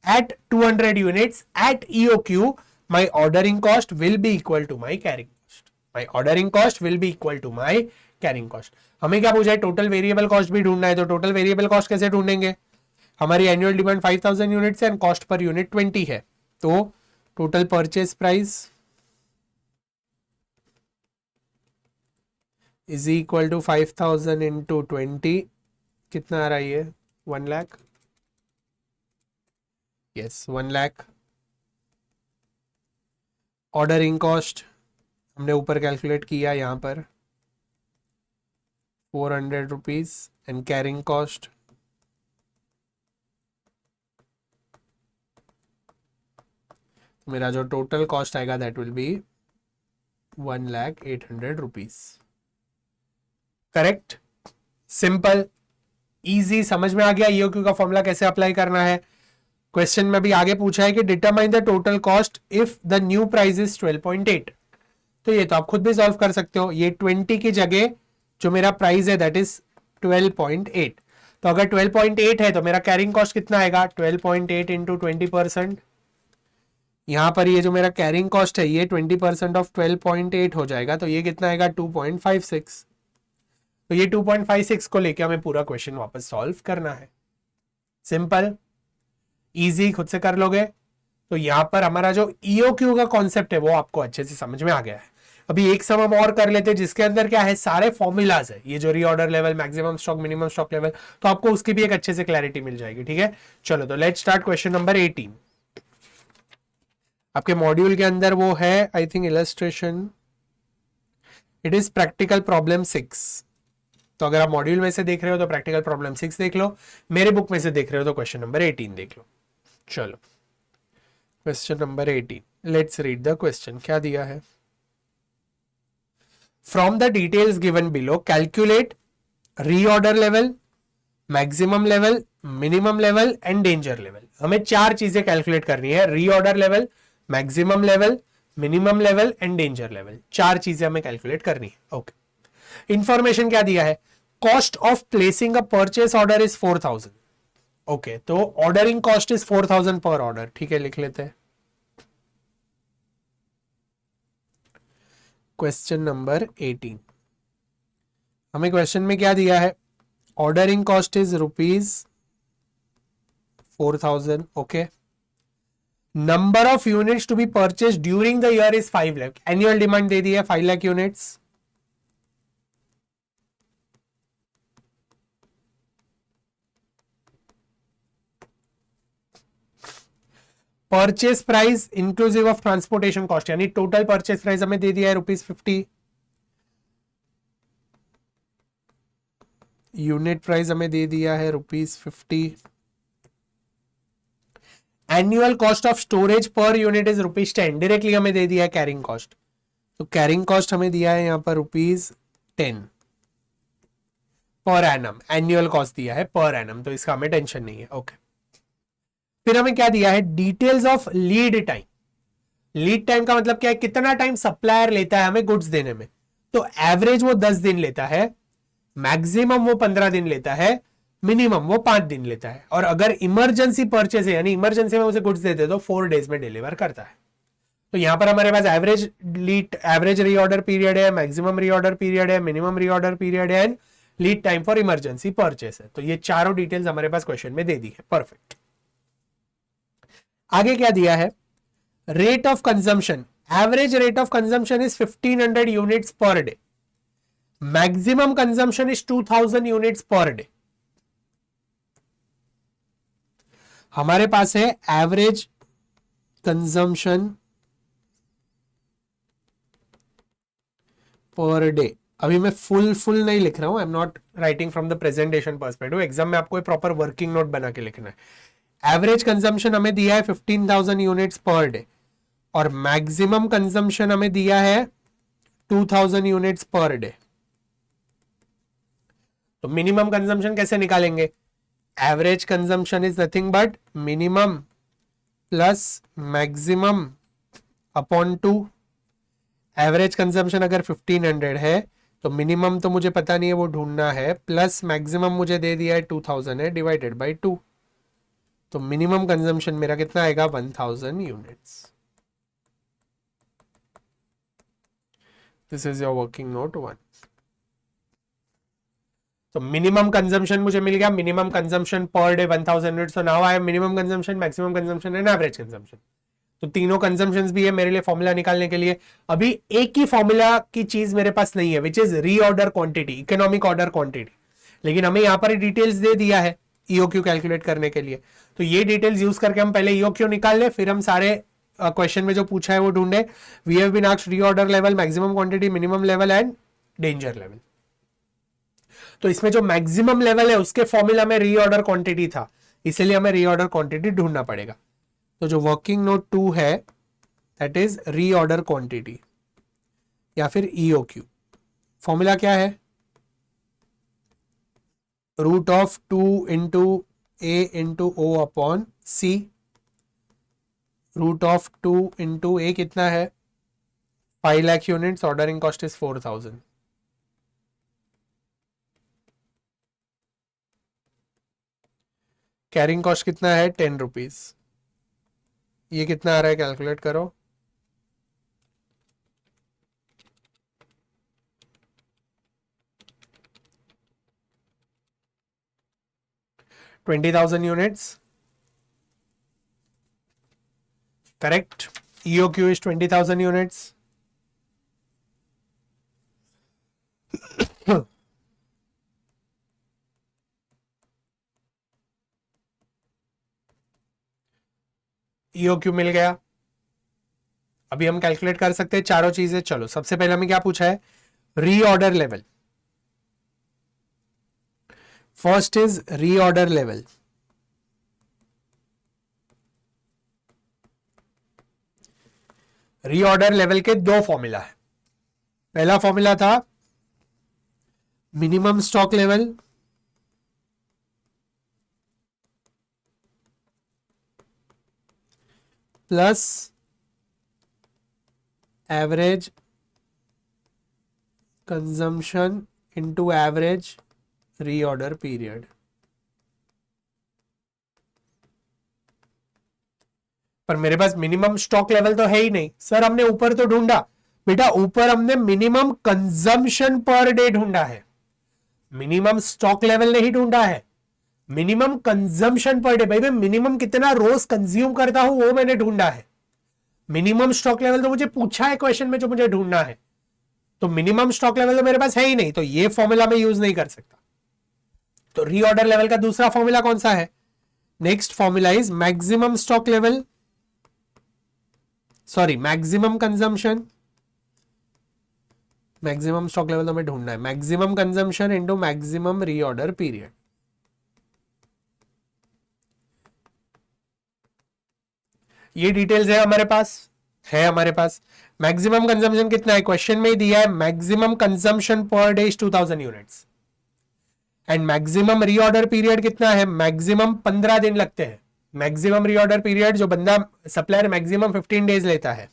at 200 units at EOQ, my ordering cost will be equal to my carrying cost. My ordering cost will be equal to my carrying cost. हमें क्या पूछा है? टोटल वेरिएबल कॉस्ट भी ढूंढना है. तो टोटल वेरिएबल कॉस्ट कैसे ढूंढेंगे? हमारी एनुअल डिमांड 5000 यूनिट्स है एंड कॉस्ट पर यूनिट 20 है. तो total purchase price is equal to 5000 into 20. कितना आ रहा है ये? 1 लाख. यस, 1 लाख. ऑर्डरिंग कॉस्ट हमने ऊपर कैलकुलेट किया यहां पर 400 रुपीज एंड कैरिंग कॉस्ट मेरा जो टोटल कॉस्ट आएगा that will B 1,08,000 rupees. Correct. Simple, easy, समझ में आ गया EOQ का फॉर्मूला कैसे अप्लाई करना है. क्वेश्चन में भी आगे पूछा है कि determine the total cost if the new price is 12.8. तो ये तो आप खुद भी सॉल्व कर सकते हो. ये 20 की जगह जो मेरा प्राइस है दैट इज 12.8. तो अगर 12.8 है तो मेरा कैरिंग कॉस्ट कितना आएगा? 12.8 इंटू 20%. यहां पर ये जो मेरा कैरिंग कॉस्ट है ये 20% ऑफ 12.8 हो जाएगा. तो ये कितना आएगा? 2.56. तो ये 2.56 को लेके हमें पूरा क्वेश्चन वापस सॉल्व करना है. सिंपल, इजी, खुद से कर लोगे. तो यहां पर हमारा जो EOQ का कॉन्सेप्ट है वो आपको अच्छे से समझ में आ गया है. अभी एक सम हम और कर लेते हैं जिसके अंदर क्या है? सारे फॉर्मूलाज है. ये जो reorder level, maximum stock, minimum stock level, तो आपको उसकी भी एक अच्छे से क्लैरिटी मिल जाएगी. ठीक है, चलो तो लेट्स स्टार्ट क्वेश्चन नंबर 18. आपके मॉड्यूल के अंदर वो है I think illustration. It is practical problem 6. तो अगर आप मॉड्यूल में से देख रहे हो तो प्रैक्टिकल प्रॉब्लम 6 देख लो. मेरे बुक में से देख रहे हो तो क्वेश्चन नंबर 18 देख लो. चलो, question number 18. Let's read the question. क्या दिया है? From the details given below calculate reorder level, maximum level, minimum level and danger level. हमें 4 चीजें कैलकुलेट करनी है. Reorder level, maximum level, minimum level and danger level. 4 चीजें हमें कैलकुलेट करनी है. ओके. इंफॉर्मेशन क्या दिया है? Cost of placing a purchase order is 4000. Okay, तो ordering cost is 4000 per order. ठीक है, लिख लेते हैं. Question number 18. हमें क्वेश्चन में क्या दिया है, ordering cost is ₹4,000. Okay, number of units to be purchase during the year is 5 lakh. Annual demand दे दी है 5 lakh units. Purchase price inclusive of transportation cost, यानी टोटल परचेज प्राइस हमें दे दिया है ₹50. यूनिट प्राइस हमें दे दिया है ₹50. एनुअल कॉस्ट ऑफ स्टोरेज पर यूनिट इज ₹10. डायरेक्टली हमें दे दिया है कैरिंग कॉस्ट, तो कैरिंग कॉस्ट हमें दिया है यहां पर ₹10 पर एनम. एनुअल कॉस्ट दिया है पर एनम, तो इसका हमें टेंशन नहीं है. ओके, फिर हमें क्या दिया है, details of lead time. Lead time का मतलब क्या है, कितना टाइम सप्लायर लेता है हमें गुड्स देने में. तो एवरेज वो 10 दिन लेता है, मैक्सिमम वो 15 दिन लेता है, मिनिमम वो 5 दिन लेता है. और अगर इमरजेंसी परचेज है, यानी इमरजेंसी में उसे गुड्स देते तो 4 डेज में डिलीवर करता है. तो यहां पर हमारे पास एवरेज रीऑर्डर पीरियड है, मैक्सिमम रीऑर्डर पीरियड है, मिनिमम रीऑर्डर पीरियड है, and lead time for emergency purchase है. तो ये चारों डिटेल्स हमारे पास क्वेश्चन में दे दी है. परफेक्ट. आगे क्या दिया है, rate of consumption. Average rate of consumption is 1500 units per day. Maximum consumption is 2000 units per day. हमारे पास है एवरेज कंजम्पशन पर डे. अभी मैं फुल नहीं लिख रहा हूं, I am not writing from the presentation perspective. Exam में आपको प्रॉपर वर्किंग नोट बना के लिखना है. एवरेज कंजम्पशन हमें दिया है 15,000 यूनिट्स पर डे, और मैक्सिमम कंजम्पशन हमें दिया है 2000 यूनिट्स पर डे. तो मिनिमम कंजम्पशन कैसे निकालेंगे, average consumption is nothing but minimum plus maximum upon 2. Average consumption अगर 1500 है तो मिनिमम तो मुझे पता नहीं है, वो ढूंढना है, प्लस मैक्सिमम मुझे दे दिया है 2000 है, डिवाइडेड बाय 2. तो मिनिमम कंजम्पशन मेरा कितना आएगा, 1000 units. This is your working note 1. तो मिनिमम कंजम्पशन मुझे मिल गया, minimum consumption per day 1000 units. तो now I have minimum consumption, maximum consumption and average consumption. तो तीनों कंजम्पशंस भी है मेरे लिए फॉर्मूला निकालने के लिए. अभी एक ही फॉर्मूला की चीज मेरे पास नहीं है, which is reorder quantity, economic order quantity. लेकिन हमें यहां पर डिटेल्स दे दिया है ईओक्यू कैलकुलेट करने के लिए. तो ये डिटेल्स यूज करके हम पहले ईओक्यू निकाल ले, फिर हम सारे क्वेश्चन में जो पूछा है वो ढूंढे. We have been asked reorder level, maximum quantity, minimum level and danger level. तो इसमें जो मैक्सिमम लेवल है उसके फॉर्मूला में रीऑर्डर क्वांटिटी था, इसलिए हमें रीऑर्डर क्वांटिटी ढूंढना पड़ेगा. तो जो वर्किंग नोट 2 है दैट इज रीऑर्डर क्वांटिटी या फिर ईओक्यू. फॉर्मूला क्या है, root of 2 into A into O upon C. Root of 2 into A कितना है, 5 lakh units, ordering cost is 4000. Carrying cost कितना है, 10 रुपीज. ये कितना आ रहा है, कैलकुलेट करो. $20,000 units. Correct. EOQ is 20,000 units. EOQ मिल गया. अभी हम कैलकुलेट कर सकते हैं चारों चीजें. चलो सबसे पहले हमें क्या पूछा है, reorder level. First is reorder level. Reorder level के दो फॉर्मूला है. पहला फॉर्मूला था minimum stock level plus average consumption into average reorder period. पर मेरे पास मिनिमम स्टॉक लेवल तो है ही नहीं. सर हमने ऊपर तो ढूंढा, बेटा ऊपर हमने मिनिमम कंजम्पशन पर डे ढूंढा है. मिनिमम स्टॉक लेवल नहीं ढूंढा है, मिनिमम कंजम्पशन पर डे। भाई मैं मिनिमम कितना रोज कंज्यूम करता हूं वो मैंने ढूंढा है। मिनिमम स्टॉक लेवल तो मुझे पूछा है क्वेश्चन में जो मुझे ढूंढना है, तो मिनिमम स्टॉक लेवल तो मेरे पास है ही नहीं, तो ये फॉर्मूला मैं यूज नहीं कर सकता। तो रीऑर्डर लेवल का दूसरा फॉर्मूला कौन सा है? Next formula is maximum stock level, sorry maximum consumption. Maximum stock level तो हमें ढूंढना है, maximum consumption into maximum reorder period. ये डिटेल्स है हमारे पास, मैक्सिमम कंजम्पशन कितना है क्वेश्चन में ही दिया है, maximum consumption per day is 2000 units. And maximum reorder period कितना है? मैक्सिमम 15 दिन लगते हैं। मैक्सिमम रीऑर्डर पीरियड जो बंदा सप्लायर मैक्सिमम 15 डेज लेता है,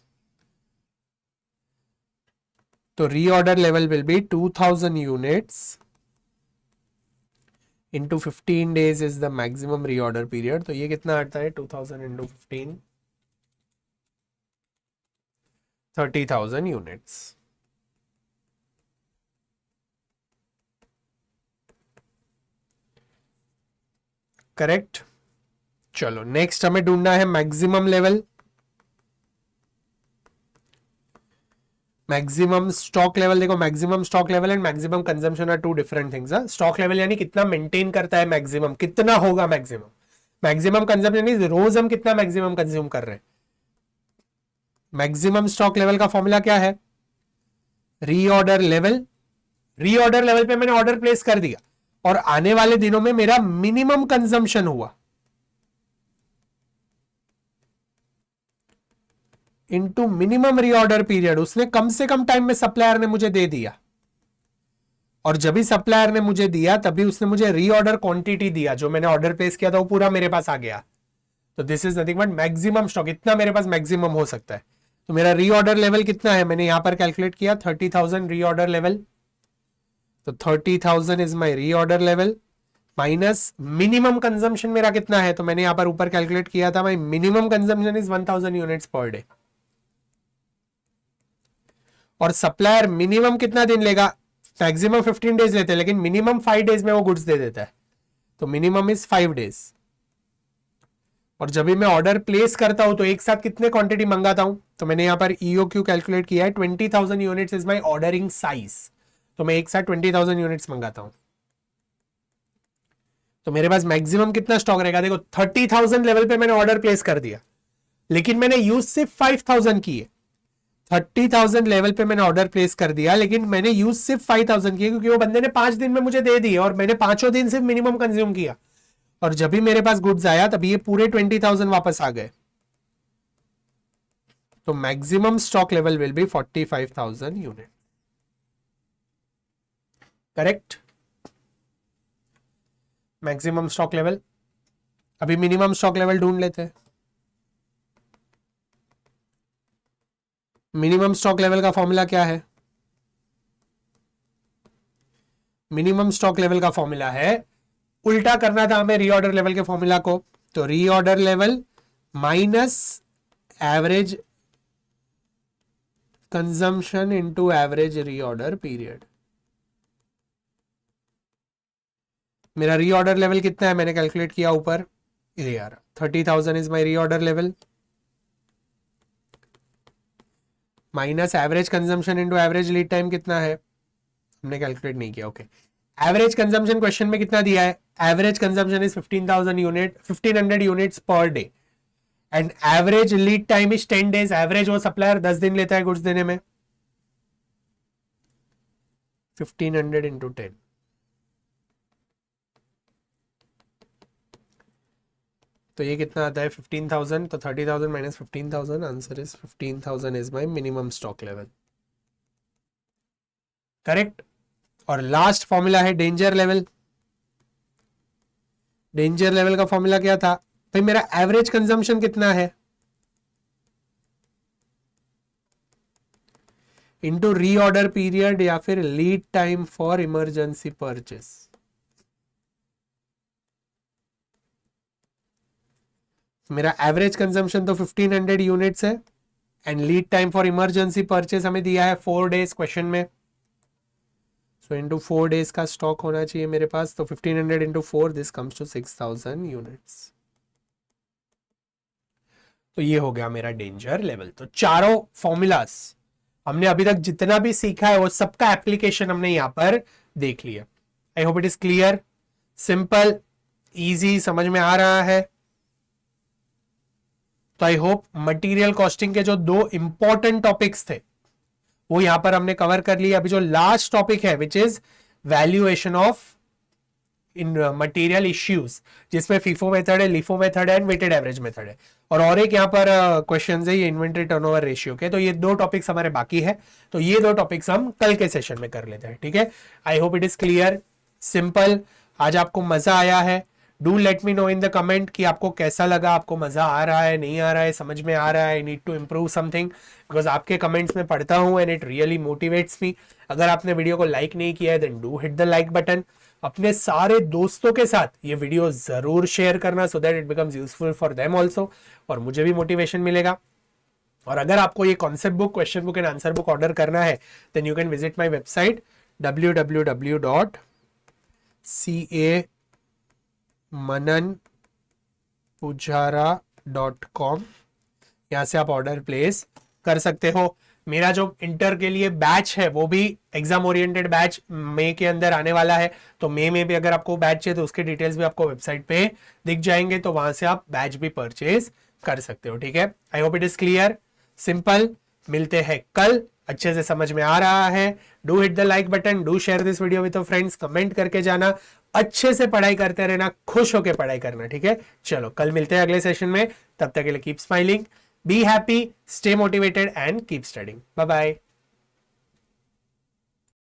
तो reorder level will be 2000 units into 15 days is the maximum reorder period. तो ये कितना आता है? 2000 इंटू 15, 30,000 यूनिट्स। करेक्ट। चलो नेक्स्ट हमें ढूंढना है maximum level, maximum stock level. देखो maximum stock level and maximum consumption are two different things. Stock level यानी कितना मेंटेन करता है मैक्सिमम, कितना होगा मैक्सिमम। मैक्सिमम कंजम्पशन यानी रोज हम कितना मैक्सिमम कंज्यूम कर रहे हैं। मैक्सिमम स्टॉक लेवल का फॉर्मूला क्या है? Reorder level. रीऑर्डर लेवल पे मैंने ऑर्डर प्लेस कर दिया और आने वाले दिनों में मेरा मिनिमम कंजम्पशन हुआ, इनटू मिनिमम रीऑर्डर पीरियड। उसने कम से कम टाइम में सप्लायर ने मुझे दे दिया, और जब भी सप्लायर ने मुझे दिया तभी उसने मुझे रीऑर्डर क्वांटिटी दिया, जो मैंने ऑर्डर प्लेस किया था वो पूरा मेरे पास आ गया। तो this is nothing but maximum stock, इतना मेरे पास मैक्सिमम हो सकता है। तो मेरा रीऑर्डर लेवल कितना है? मैंने यहां पर कैलकुलेट किया 30,000 रीऑर्डर लेवल। तो 30,000 is my reorder level minus minimum consumption मेरा कितना है? तो मैंने यहां पर ऊपर कैलकुलेट किया था, my minimum consumption is 1000 units per day. और सप्लायर मिनिमम कितना दिन लेगा? मैक्सिमम 15 डेज लेते हैं, लेकिन मिनिमम 5 डेज में वो गुड्स दे देता है, तो मिनिमम इज 5 डेज। और जब भी मैं ऑर्डर प्लेस करता हूं तो एक साथ कितने क्वांटिटी मंगाता हूं? तो मैंने यहां पर EOQ कैलकुलेट किया है, 20,000 units is my ordering size. तो मैं एक साथ 20,000 यूनिट्स मंगाता हूं, तो मेरे पास मैक्सिमम कितना स्टॉक रहेगा? देखो 30,000 लेवल पे मैंने ऑर्डर प्लेस कर दिया, लेकिन मैंने यूज सिर्फ 5,000 की है। 30,000 लेवल पे मैंने ऑर्डर प्लेस कर दिया, लेकिन मैंने यूज सिर्फ 5,000 किया, क्योंकि वो बंदे ने 5 दिन में मुझे दे दिए और मैंने पांचों दिन सिर्फ मिनिमम कंज्यूम किया। और जब भी मेरे पास गुड्स आया तभी ये पूरे 20,000 वापस आ गए। तो maximum stock level will B 45,000 unit. Correct. Maximum stock level. अभी मिनिमम स्टॉक लेवल ढूंढ लेते हैं। मिनिमम स्टॉक लेवल का फॉर्मूला क्या है? मिनिमम स्टॉक लेवल का फॉर्मूला है, उल्टा करना था हमें रीऑर्डर लेवल के फॉर्मूला को। तो reorder level minus average consumption into average reorder period. मेरा रीऑर्डर लेवल कितना है? मैंने कैलकुलेट किया ऊपर, यार 30,000 is my reorder level minus average consumption into average lead time कितना है? हमने कैलकुलेट नहीं किया। ओके, एवरेज कंजम्पशन क्वेश्चन में कितना दिया है? Average consumption is 15,000 unit, 1500 units per day, and average lead time is 10 days. Average वो सप्लायर 10 दिन लेता है गुड्स देने में। 1500 इंटू 10, तो ये कितना आता है? 15,000। तो 30,000 minus 15,000, answer is 15,000 is my minimum stock level. Correct. और लास्ट फॉर्मूला है डेंजर लेवल। डेंजर लेवल का फॉर्मूला क्या था भाई? मेरा एवरेज कंजम्पशन कितना है इनटू रीऑर्डर पीरियड या फिर lead time for emergency purchase. मेरा एवरेज कंजम्पशन तो 1500 यूनिट्स है, and lead time for emergency purchase हमें दिया है 4 डेज क्वेश्चन में। सो इंटू 4 डेज का स्टॉक होना चाहिए मेरे पास, तो 1500 into 4 this comes to 6000 units. तो ये हो गया मेरा डेंजर लेवल। तो चारों फॉर्मूलाज हमने अभी तक जितना भी सीखा है वो सबका एप्लीकेशन हमने यहां पर देख लिया। I hope it is clear, simple, easy, समझ में आ रहा है। तो आई होप मटेरियल कॉस्टिंग के जो दो इंपॉर्टेंट टॉपिक्स थे वो यहां पर हमने कवर कर लिया। अभी जो लास्ट टॉपिक है which is valuation of in material issues, जिसमें फीफो मेथड है, लिफो मेथड है एंड वेटेड एवरेज मेथड है। और एक यहाँ पर क्वेश्चन है ये इन्वेंट्री टर्नओवर रेशियो के। तो ये दो टॉपिक्स हमारे बाकी है, तो ये दो टॉपिक्स हम कल के सेशन में कर लेते हैं, ठीक है। I hope it is clear, simple. आज आपको मजा आया है? Do let me know in the comment कि आपको कैसा लगा, आपको मजा आ रहा है, नहीं आ रहा है, समझ में आ रहा है, I need to improve something, because आपके कमेंट्स में पढ़ता हूं and it really motivates me. अगर आपने वीडियो को लाइक नहीं किया है then do hit the like button. अपने सारे दोस्तों के साथ ये वीडियो जरूर शेयर करना so that it becomes useful for them also, और मुझे भी मोटिवेशन मिलेगा। और अगर आपको ये concept book, question book and answer book order करना है then you can visit my website www.camananpujara.com। यहाँ से आप ऑर्डर प्लेस कर सकते हो। मेरा जो इंटर के लिए बैच है वो भी एग्जाम ओरिएंटेड बैच मई के अंदर आने वाला है। तो मई में भी अगर आपको बैच चाहिए तो उसके डिटेल्स भी आपको वेबसाइट पे दिख जाएंगे, तो वहां से आप बैच भी परचेज कर सकते हो, ठीक है। I hope it is clear, simple. मिलते हैं कल, अच्छे से समझ में आ रहा है? Do hit the like button, do share this video with your friends, comment करके जाना। अच्छे से पढ़ाई करते रहना, खुश होकर पढ़ाई करना, ठीक है। चलो कल मिलते हैं अगले सेशन में, तब तक के लिए keep smiling, be happy, stay motivated and keep studying. Bye bye.